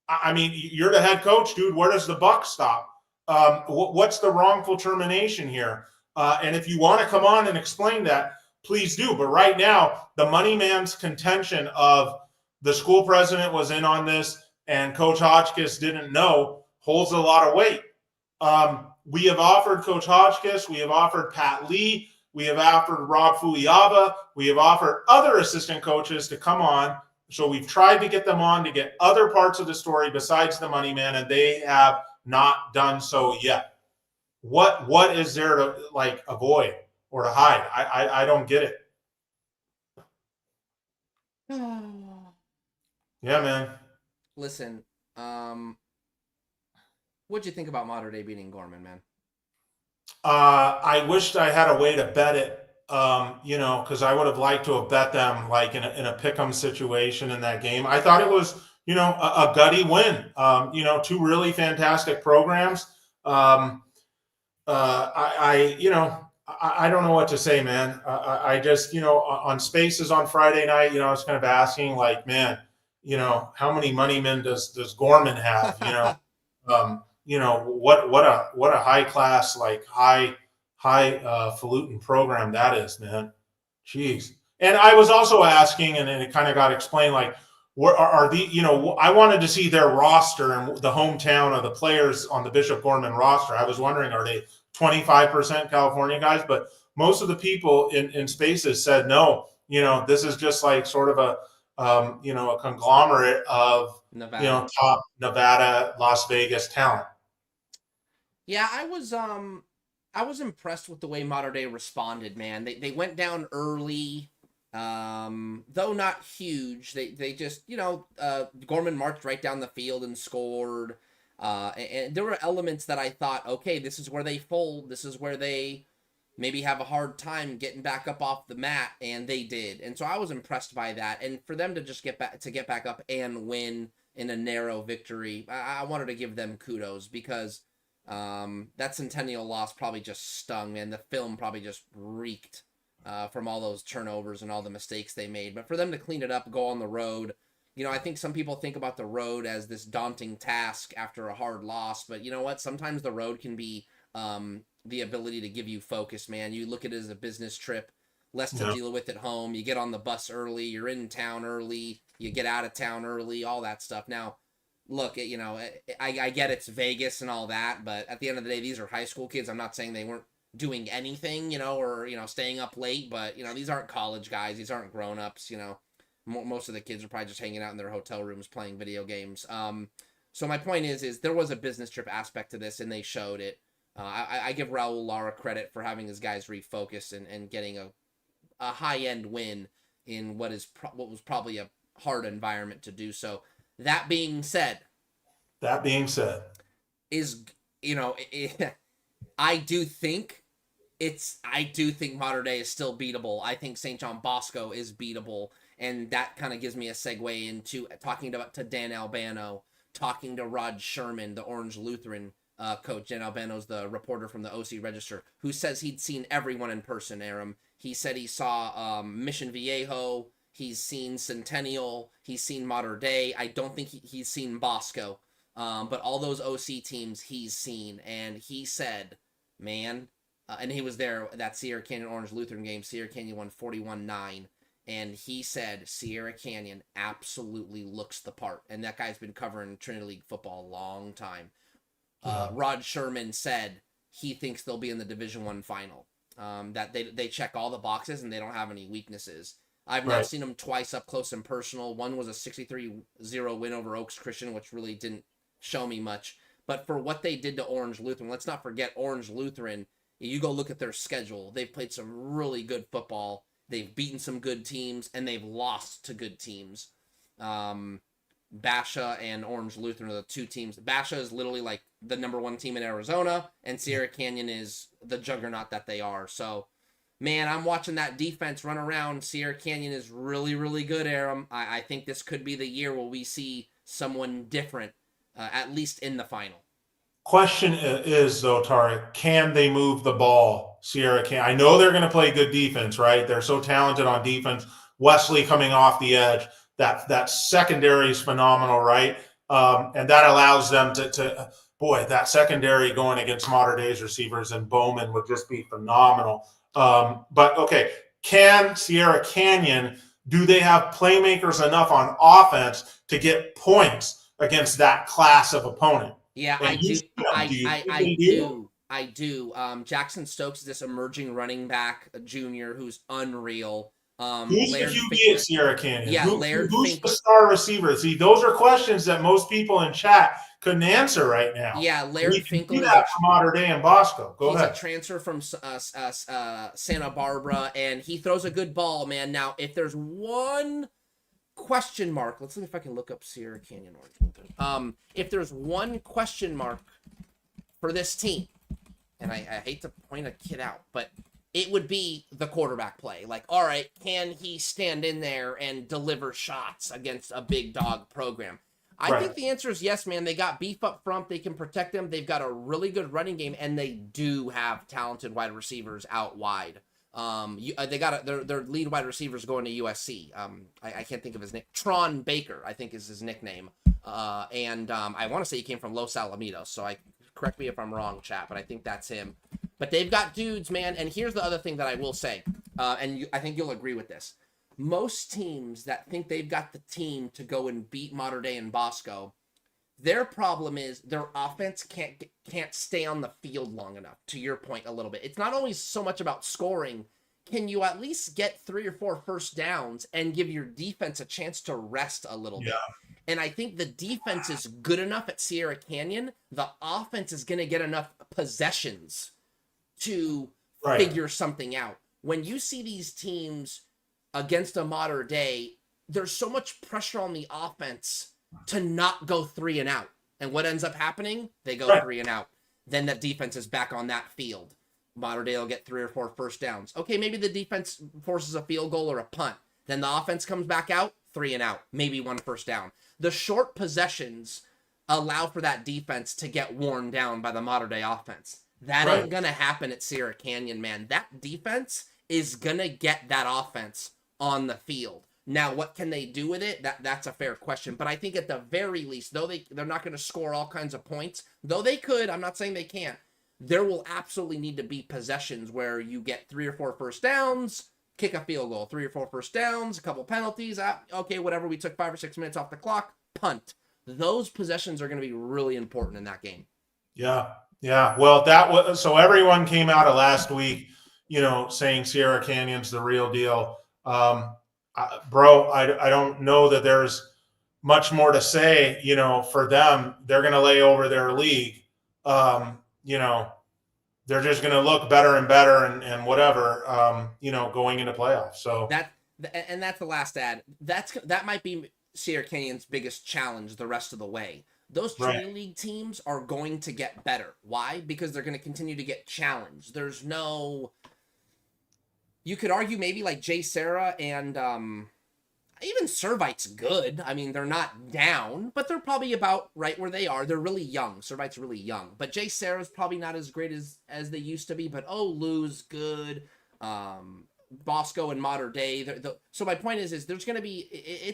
I mean, you're the head coach, dude. Where does the buck stop? What's the wrongful termination here? And if you want to come on and explain that, please do. But right now, the money man's contention of the school president was in on this and Coach Hotchkiss didn't know holds a lot of weight. We have offered Coach Hotchkiss, we have offered Pat Lee, we have offered Rob Fuyaba, we have offered other assistant coaches to come on. So we've tried to get them on to get other parts of the story besides the money man, and they have not done so yet. What is there to like avoid or to hide? I don't get it. Yeah, man.
Listen, what'd you think about Mater Dei beating Gorman, man?
I wished I had a way to bet it, because I would have liked to have bet them like in a pick'em situation in that game. I thought it was, a gutty win. Two really fantastic programs. I don't know what to say, man. I just, on Spaces on Friday night, I was kind of asking, like, man, how many money men does Gorman have? What a high class, like high falutin program that is, man. Jeez. And I was also asking, and it kind of got explained, like, where are the, I wanted to see their roster and the hometown of the players on the Bishop Gorman roster. I was wondering, are they 25% California guys? But most of the people in Spaces said no. This is just like sort of a conglomerate of
Nevada.
top Nevada, Las Vegas talent.
Yeah, I was impressed with the way Mater Dei responded, man. They went down early, though not huge. They just, Gorman marched right down the field and scored. And there were elements that I thought, okay, this is where they fold. This is where they maybe have a hard time getting back up off the mat, and they did. And so I was impressed by that. And for them to just get back up and win in a narrow victory, I wanted to give them kudos, because that Centennial loss probably just stung, and the film probably just reeked from all those turnovers and all the mistakes they made. But for them to clean it up, go on the road, I think some people think about the road as this daunting task after a hard loss, but you know what? Sometimes the road can be the ability to give you focus, man. You look at it as a business trip, less to deal with at home. You get on the bus early, you're in town early, you get out of town early, all that stuff. Now, look, I get it's Vegas and all that, but at the end of the day, these are high school kids. I'm not saying they weren't doing anything, or staying up late, but these aren't college guys. These aren't grown-ups. Most of the kids are probably just hanging out in their hotel rooms playing video games. So my point is there was a business trip aspect to this, and they showed it. I give Raul Lara credit for having his guys refocus and getting a high-end win in what was probably a hard environment to do so. That being said, is I do think Mater Dei is still beatable. I think St. John Bosco is beatable, and that kind of gives me a segue into talking to Dan Albano, talking to Rod Sherman, the Orange Lutheran coach. Dan Albano's the reporter from the OC Register, who says he'd seen everyone in person, Aram. He said he saw Mission Viejo, he's seen Centennial, he's seen Mater Dei. I don't think he's seen Bosco, but all those OC teams he's seen, and he said, man, and he was there at that Sierra Canyon Orange Lutheran game. Sierra Canyon won 41-9, and he said Sierra Canyon absolutely looks the part, and that guy's been covering Trinity League football a long time. Rod Sherman said he thinks they'll be in the Division I final, that they check all the boxes and they don't have any weaknesses. I've now seen them twice up close and personal. One was a 63-0 win over Oaks Christian, which really didn't show me much. But for what they did to Orange Lutheran, let's not forget Orange Lutheran. You go look at their schedule. They've played some really good football. They've beaten some good teams, and they've lost to good teams. Basha and Orange Lutheran are the two teams. Basha is literally like the number one team in Arizona, and Sierra Canyon is the juggernaut that they are. So, man, I'm watching that defense run around. Sierra Canyon is really, really good, Aram. I think this could be the year where we see someone different, at least in the final.
Question is, though, Tarek, can they move the ball Sierra Canyon. I know they're going to play good defense, right? They're so talented on defense. Wesley coming off the edge. That secondary is phenomenal, right? And that allows them to boy, that secondary going against modern days receivers and Bowman would just be phenomenal. But okay, can Sierra Canyon, do they have playmakers enough on offense to get points against that class of opponent?
Yeah,
And
I do. I
do.
do. Jackson Stokes is this emerging running back, a junior who's unreal.
Who's the QB at Sierra Canyon?
Yeah,
who's the star receiver? See, those are questions that most people in chat couldn't answer right now.
Yeah, Laird Finkel
is that from Mater Dei and Bosco. Go ahead.
He's a transfer from Santa Barbara, and he throws a good ball, man. Now, if there's one question mark, let's see if I can look up Sierra Canyon. If there's one question mark for this team, and I hate to point a kid out, but it would be the quarterback play. Like, all right, can he stand in there and deliver shots against a big dog program? I think the answer is yes, man. They got beef up front. They can protect them. They've got a really good running game, and they do have talented wide receivers out wide. They got their lead wide receivers going to USC. I can't think of his name. Tron Baker, I think, is his nickname. I want to say he came from Los Alamitos. So correct me if I'm wrong, chat, but I think that's him. But they've got dudes, man. And here's the other thing that I will say, I think you'll agree with this. Most teams that think they've got the team to go and beat Mater Dei and Bosco, their problem is their offense can't stay on the field long enough, to your point a little bit. It's not always so much about scoring. Can you at least get 3 or 4 first downs and give your defense a chance to rest a little bit? And I think the defense is good enough at Sierra Canyon. The offense is going to get enough possessions to figure something out. When you see these teams against a Mater Dei, there's so much pressure on the offense to not go 3 and out. And what ends up happening? They go 3 and out. Then that defense is back on that field. Mater Dei will get 3 or 4 first downs. Okay, maybe the defense forces a field goal or a punt. Then the offense comes back out, 3 and out. Maybe 1 first down. The short possessions allow for that defense to get worn down by the Mater Dei offense. That ain't going to happen at Sierra Canyon, man. That defense is going to get that offense on the field. Now, what can they do with it? That's a fair question. But I think at the very least, though they're not going to score all kinds of points, though they could, I'm not saying they can't, there will absolutely need to be possessions where you get 3 or 4 first downs, kick a field goal, 3 or 4 first downs, a couple penalties, okay, whatever, we took 5 or 6 minutes off the clock, punt. Those possessions are going to be really important in that game. Yeah. Well, so everyone came out of last week, saying Sierra Canyon's the real deal. Bro, I don't know that there's much more to say, for them. They're going to lay over their league. They're just going to look better and better and whatever, going into playoffs. So that's the last ad. That might be Sierra Canyon's biggest challenge the rest of the way. Those Trinity League teams are going to get better. Why? Because they're going to continue to get challenged. There's no... You could argue maybe like Jay Sarah and even Servite's good. I mean, they're not down, but they're probably about right where they are. They're really young. Servite's really young. But Jay Sarah's probably not as great as they used to be. But Lou's good. Bosco and Mater Dei. So my point is there's going to be...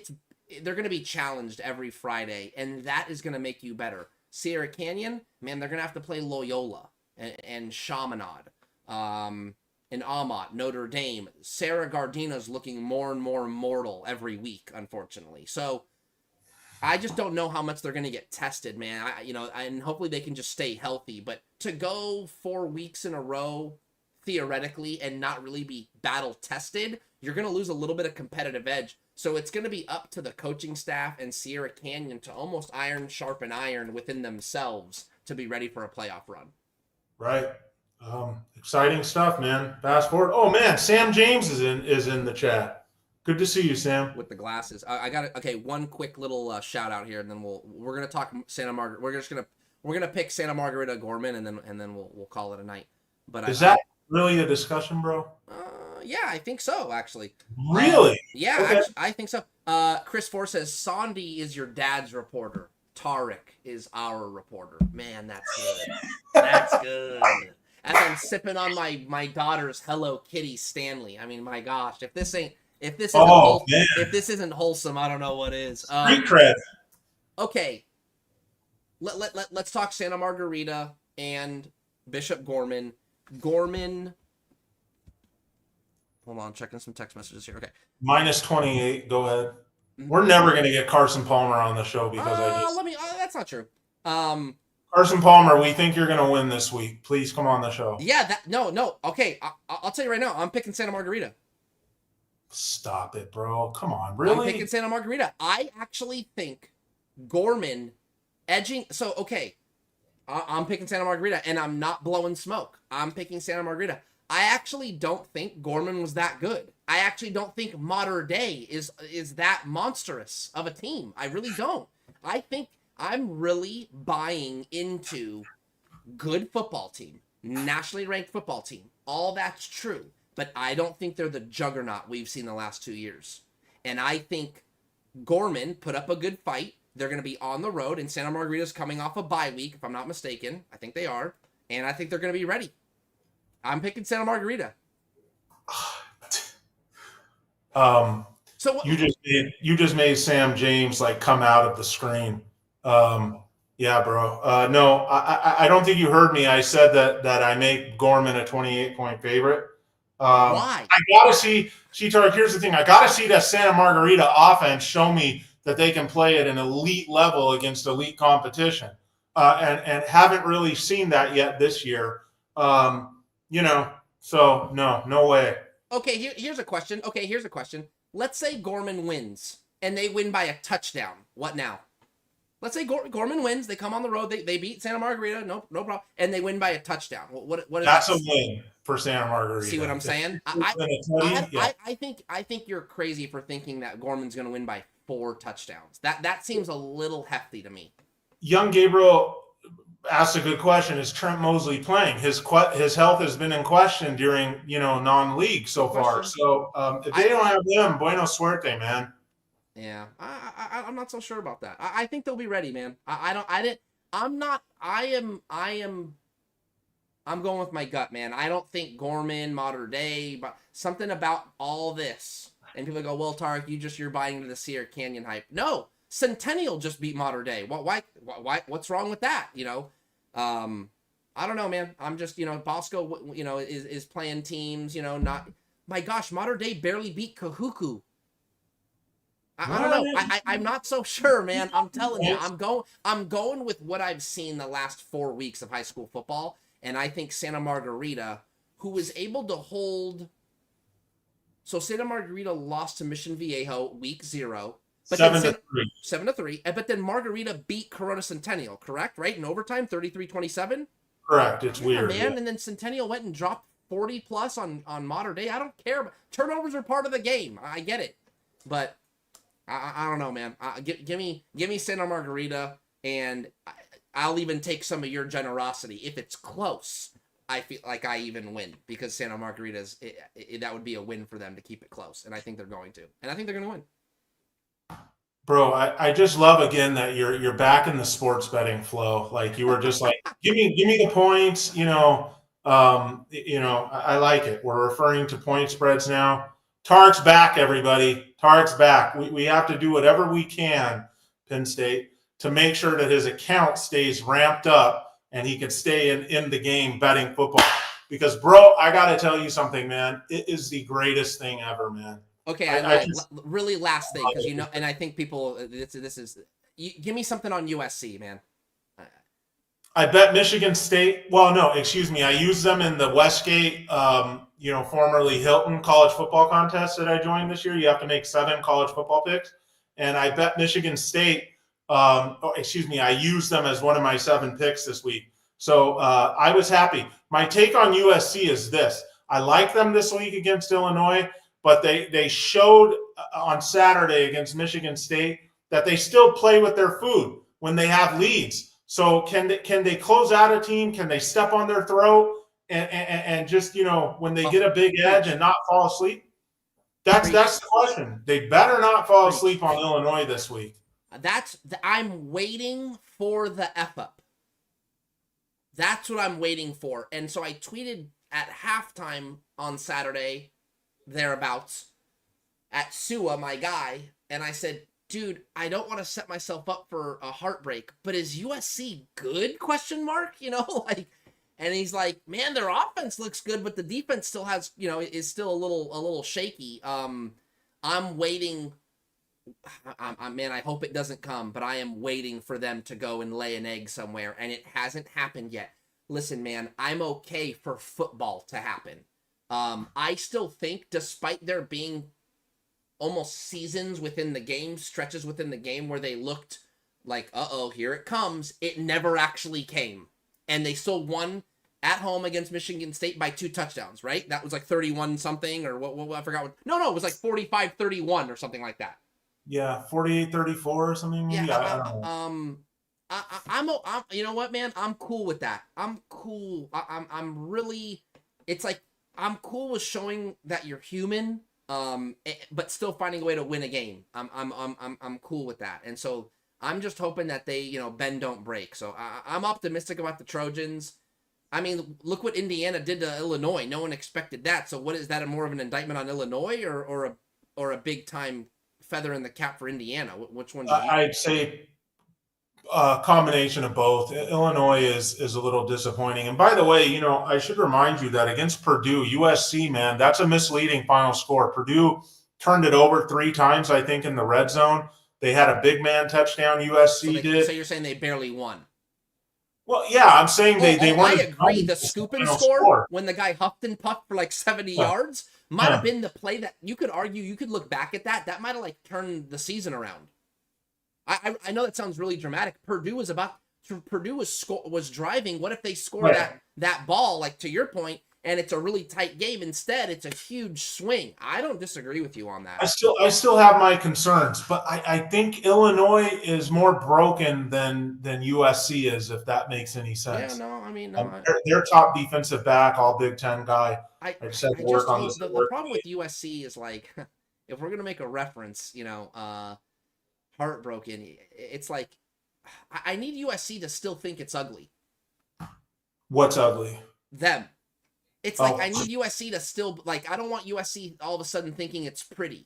They're going to be challenged every Friday, and that is going to make you better. Sierra Canyon, man, they're going to have to play Loyola and Chaminade, and Amat, Notre Dame. Sarah Gardina's looking more and more mortal every week, unfortunately. So I just don't know how much they're going to get tested, man. And hopefully they can just stay healthy. But to go 4 weeks in a row, theoretically, and not really be battle tested, you're going to lose a little bit of competitive edge. So it's going to be up to the coaching staff and Sierra Canyon to almost sharpen iron within themselves to be ready for a playoff run. Right. Exciting stuff, man. Fast forward. Oh man, Sam James is in the chat. Good to see you, Sam. With the glasses. I got it. Okay, one quick little shout out here, and then we're gonna talk Santa Margarita. We're gonna pick Santa Margarita Gorman, and then we'll call it a night. But is that really a discussion, bro? Yeah, I think so, actually. Really? Yeah, okay. I think so. Chris Force says, Sandy is your dad's reporter. Tarek is our reporter. Man, that's good. That's good. I'm sipping on my daughter's Hello Kitty Stanley. I mean, my gosh, if this isn't wholesome, I don't know what is.
Street cred.
Okay, let's talk Santa Margarita and Bishop Gorman. Gorman. Hold on, checking some text messages here. Okay.
Minus 28. Go ahead. We're never going to get Carson Palmer on the show because
that's not true.
Carson Palmer, we think you're going to win this week. Please come on the show.
Yeah, no. Okay, I'll tell you right now. I'm picking Santa Margarita.
Stop it, bro. Come on, really?
I'm picking Santa Margarita. I actually think Gorman edging. So okay, I'm picking Santa Margarita, and I'm not blowing smoke. I'm picking Santa Margarita. I actually don't think Gorman was that good. I actually don't think Mater Dei is that monstrous of a team. I really don't. I think I'm really buying into good football team, nationally ranked football team. All that's true, but I don't think they're the juggernaut we've seen the last 2 years. And I think Gorman put up a good fight. They're going to be on the road, and Santa Margarita's coming off a bye week, if I'm not mistaken. I think they are, and I think they're going to be ready. I'm picking Santa Margarita. So
you just made Sam James like come out of the screen. Yeah, bro. No, I don't think you heard me. I said that I make Gorman a 28-point favorite.
Why?
I gotta see. Tarek, here's the thing. I gotta see that Santa Margarita offense show me that they can play at an elite level against elite competition, and haven't really seen that yet this year. So no way.
Okay, here's a question. Let's say Gorman wins, and they win by a touchdown. What now? Let's say Gorman wins. They come on the road. They beat Santa Margarita. No problem. And they win by a touchdown. What is
That's
that?
a win for Santa Margarita.
See what I'm saying? I think you're crazy for thinking that Gorman's going to win by 4 touchdowns. That seems a little hefty to me.
Young Gabriel asked a good question. Is Trent Mosley playing? His health has been in question during non-league so far. So if they don't have them, bueno suerte, man.
Yeah, I'm not so sure about that. I think they'll be ready, man. I'm going with my gut, man. I don't think Gorman, Mater Dei, but something about all this. And people go, well, Tarek, you're buying into the Sierra Canyon hype. No, Centennial just beat Mater Dei. Why? What's wrong with that? I don't know, man. I'm just, Bosco, is playing teams, not. My gosh, Mater Dei barely beat Kahuku. I don't know. I'm not so sure, man. I'm telling you, I'm going with what I've seen the last 4 weeks of high school football, and I think Santa Margarita, who was able to hold. So Santa Margarita lost to Mission Viejo week 0. But 7-3. 7-3. But then Margarita beat Corona Centennial, correct? Right? In overtime, 33-27?
Correct. It's weird.
Man. Yeah. And then Centennial went and dropped 40 plus on Mater Dei. I don't care. Turnovers are part of the game. I get it. But I don't know, man. Give me Santa Margarita, and I'll even take some of your generosity. If it's close, I feel like I even win, because Santa Margarita's that would be a win for them to keep it close, and I think they're going to. And I think they're going to win.
Bro, I just love again that you're back in the sports betting flow. Like you were just like, give me the points. I like it. We're referring to point spreads now. Tarek's back, everybody. Tarek's back. We have to do whatever we can, Penn State, to make sure that his account stays ramped up and he can stay in the game betting football. Because, bro, I got to tell you something, man. It is the greatest thing ever, man.
Okay, really last thing, because and I think people, this is, give me something on USC, man.
I bet Michigan State. Well, no, excuse me. I used them in the Westgate, formerly Hilton college football contest that I joined this year. You have to make 7 college football picks, and I bet Michigan State. I used them as one of my 7 picks this week. So I was happy. My take on USC is this: I like them this week against Illinois, but they showed on Saturday against Michigan State that they still play with their food when they have leads. So can they close out a team? Can they step on their throat and just, when they get a big edge and not fall asleep? That's the question. They better not fall asleep on Illinois this week.
I'm waiting for the F up. That's what I'm waiting for. And so I tweeted at halftime on Saturday, thereabouts, at Sua, my guy, and I said, dude, I don't want to set myself up for a heartbreak, but is USC good? Question mark. Like, and he's like, man, their offense looks good, but the defense still has, is still a little shaky. I'm waiting. Man, I hope it doesn't come, but I am waiting for them to go and lay an egg somewhere, and it hasn't happened yet. Listen, man, I'm okay for football to happen. I still think, despite there being almost seasons within the game, stretches within the game where they looked like, uh-oh, here it comes, it never actually came. And they still won at home against Michigan State by 2 touchdowns, right? That was like 31 something, or what I forgot what. No, it was like 45-31 or something like that.
Yeah, 48-34 or something. Maybe?
Yeah,
I don't know.
I'm you know what, man? I'm cool with that. I'm cool. I'm really, it's like, I'm cool with showing that you're human, but still finding a way to win a game. I'm cool with that. And so I'm just hoping that they, bend don't break. So I'm optimistic about the Trojans. I mean, look what Indiana did to Illinois. No one expected that. So what is that, more of an indictment on Illinois or a big time feather in the cap for Indiana? Which one do you?
I'd say a combination of both. Illinois is a little disappointing. And by the way, I should remind you that against Purdue, USC, man, that's a misleading final score. Purdue turned it over 3 times, I think, in the red zone. They had a big man touchdown. USC did.
So you're saying they barely won?
Well, yeah, I'm saying they weren't.
I agree. The scoop and score when the guy huffed and puffed for like 70 yards might have been the play that you could argue. You could look back at that. That might have like turned the season around. I know that sounds really dramatic. Purdue was driving. What if they score that ball, like to your point, and it's a really tight game? Instead, it's a huge swing. I don't disagree with you on that.
I still have my concerns, but I think Illinois is more broken than USC is, if that makes any sense.
Yeah, no, I mean,
their top defensive back, all Big Ten guy.
The problem with USC is, like, if we're gonna make a reference, heartbroken. It's like, I need USC to still think it's ugly.
What's ugly?
Them. It's like, I need USC to still, like, I don't want USC all of a sudden thinking it's pretty.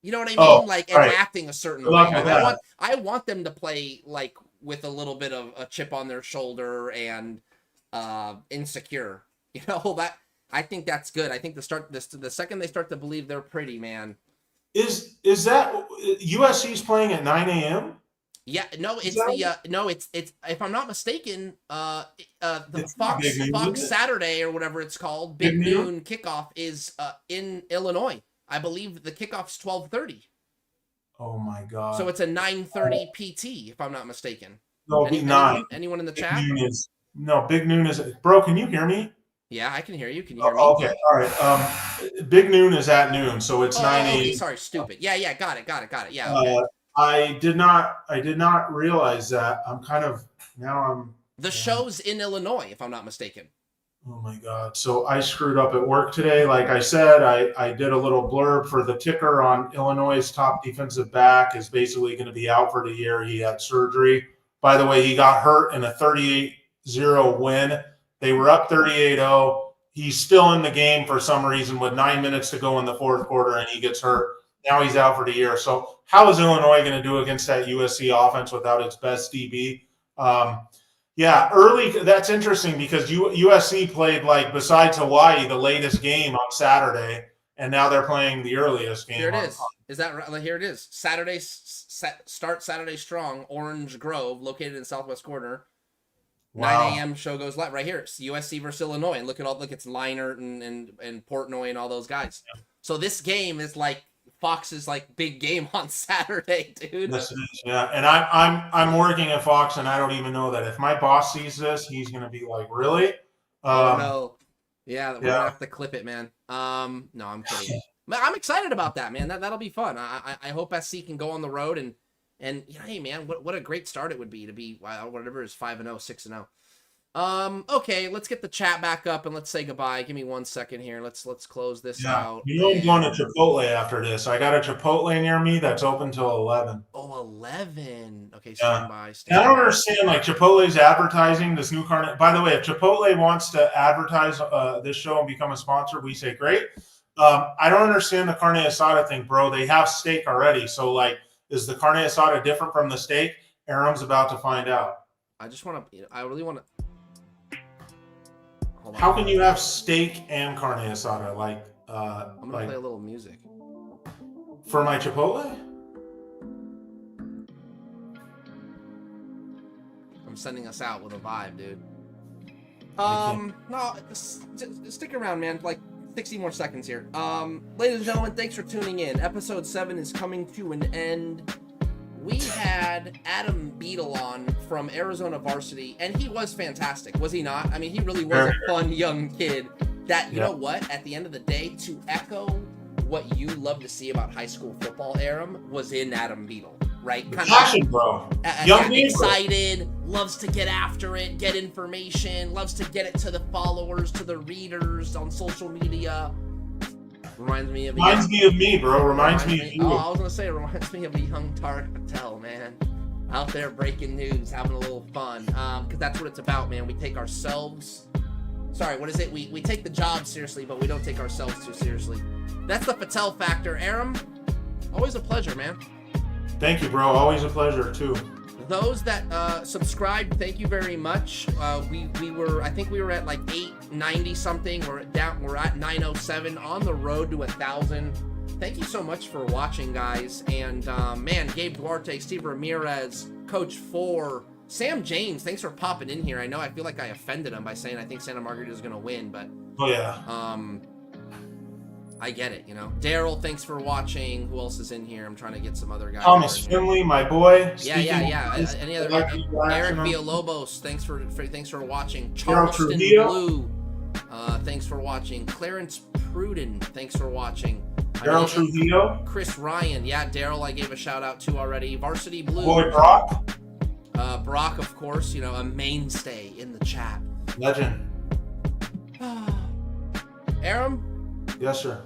You know what I mean? And acting a certain way. I want them to play, like, with a little bit of a chip on their shoulder and insecure. I think that's good. I think the second they start to believe they're pretty, man.
Is that USC's playing at 9 a.m.?
Yeah, no, it's if I'm not mistaken, the Fox Saturday or whatever it's called, Big Noon kickoff is in Illinois. I believe the kickoff's 12:30.
Oh my God!
So it's a 9:30 PT, if I'm not mistaken.
No,
anyone in the chat?
Big Noon is. Bro, can you hear me?
Yeah, I can hear you. Can you hear me?
Okay, all right. Big Noon is at noon, so it's 9 a.m.
Okay, sorry, stupid. Yeah, got it. Yeah. Okay.
I did not realize that. The
show's in Illinois, if I'm not mistaken.
Oh my God. So I screwed up at work today. Like I said, I did a little blurb for the ticker on Illinois' top defensive back is basically going to be out for the year. He had surgery. By the way, he got hurt in a 38-0 win. They were up 38-0. He's still in the game for some reason with 9 minutes to go in the fourth quarter, and he gets hurt. Now he's out for the year. So how is Illinois going to do against that USC offense without its best DB? Early. That's interesting because USC played, like, besides Hawaii, the latest game on Saturday, and now they're playing the earliest game.
Here it is. Is that right? Here it is. Saturday, start Saturday strong. Orange Grove, located in the southwest corner. Wow. 9 a.m. show goes live right here. It's USC versus Illinois, and look, it's Leinart and Portnoy and all those guys. Yeah. So this game is like Fox's like big game on Saturday, dude.
Yes, it is. Yeah, and I'm working at Fox, and I don't even know that. If my boss sees this, he's gonna be like, "Really?"
No. Yeah, we're gonna have to clip it, man. No, I'm kidding. I'm excited about that, man. That'll be fun. I hope SC can go on the road and hey, man, what a great start it would be to be whatever is 5-0, 6-0. Okay, let's get the chat back up and let's say goodbye. Give me 1 second here. Let's close this out.
You know I'm going to Chipotle after this. I got a Chipotle near me that's open till 11.
Oh, 11. Okay,
Yeah.
stand by.
And I don't understand, like, Chipotle's advertising this new carne. By the way, if Chipotle wants to advertise this show and become a sponsor, we say great. I don't understand the carne asada thing, bro. They have steak already. So, like, is the carne asada different from the steak? Aram's about to find out.
I just want to, I really want to. Hold on.
How can you have steak and carne asada? Like,
I'm going to play a little music.
For my Chipotle?
I'm sending us out with a vibe, dude. No, stick around, man. Like 60 more seconds here. Ladies and gentlemen, thanks for tuning in. Episode 7 is coming to an end. We had Adam Beadle on from Arizona Varsity, and he was fantastic, was he not? I mean, he really was a fun young kid that, you know what, at the end of the day, to echo what you love to see about high school football, Aram, was in Adam Beadle, right? Kind
passion, bro. Young
excited, loves to get after it, get information, loves to get it to the followers, to the readers on social media. Reminds me of
me, bro. Reminds me of you.
Oh, I was gonna say, it reminds me of a young Tarek Patel, man. Out there breaking news, having a little fun. Because that's what it's about, man. We take ourselves. Sorry, what is it? We take the job seriously, but we don't take ourselves too seriously. That's the Fattal Factor. Aram, always a pleasure, man.
Thank you, bro. Always a pleasure too.
Those that subscribed, thank you very much. We were, I think we were at like 890 something. We're at 907, on the road to 1,000. Thank you so much for watching, guys. And man, Gabe Duarte, Steve Ramirez, Coach 4, Sam James, thanks for popping in here. I know I feel like I offended him by saying I think Santa Margarita is gonna win, but
oh yeah.
I get it, you know. Daryl, thanks for watching. Who else is in here? I'm trying to get some other guys.
Thomas Finley, my boy.
Yeah. Any other? Eric Villalobos, thanks for watching. Charleston Blue, thanks for watching. Clarence Pruden, thanks for watching.
Daryl Trujillo.
Chris Ryan, yeah. Daryl, I gave a shout out to already. Varsity Blue.
Boy Brock.
Brock, of course, you know, a mainstay in the chat.
Legend.
Aram.
Yes, sir.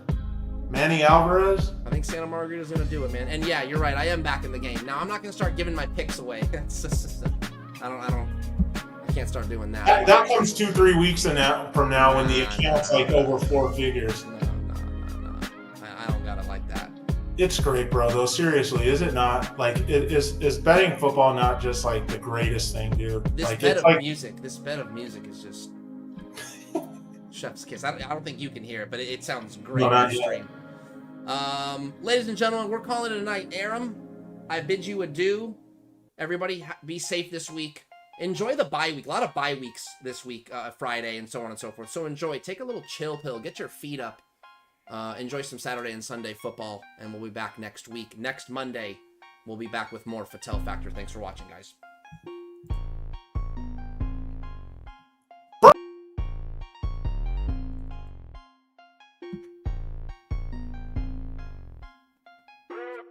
Manny Alvarez.
I think Santa Margarita's gonna do it, man. And yeah, you're right. I am back in the game now. I'm not gonna start giving my picks away. It's just, I can't start doing that.
That comes 2-3 weeks from now when the account's like over 4 figures.
No. I don't got it like that.
It's great, bro. Though seriously, is it not? Like, is betting football not just like the greatest thing, dude?
This
like,
bed of music is just. Chef's kiss. I don't think you can hear it, but it sounds great on the stream. Ladies and gentlemen, we're calling it a night. Aram, I bid you adieu. Everybody, be safe this week. Enjoy the bye week. A lot of bye weeks this week, Friday, and so on and so forth. So enjoy. Take a little chill pill. Get your feet up. Enjoy some Saturday and Sunday football, and we'll be back next week. Next Monday, we'll be back with more Fattal Factor. Thanks for watching, guys.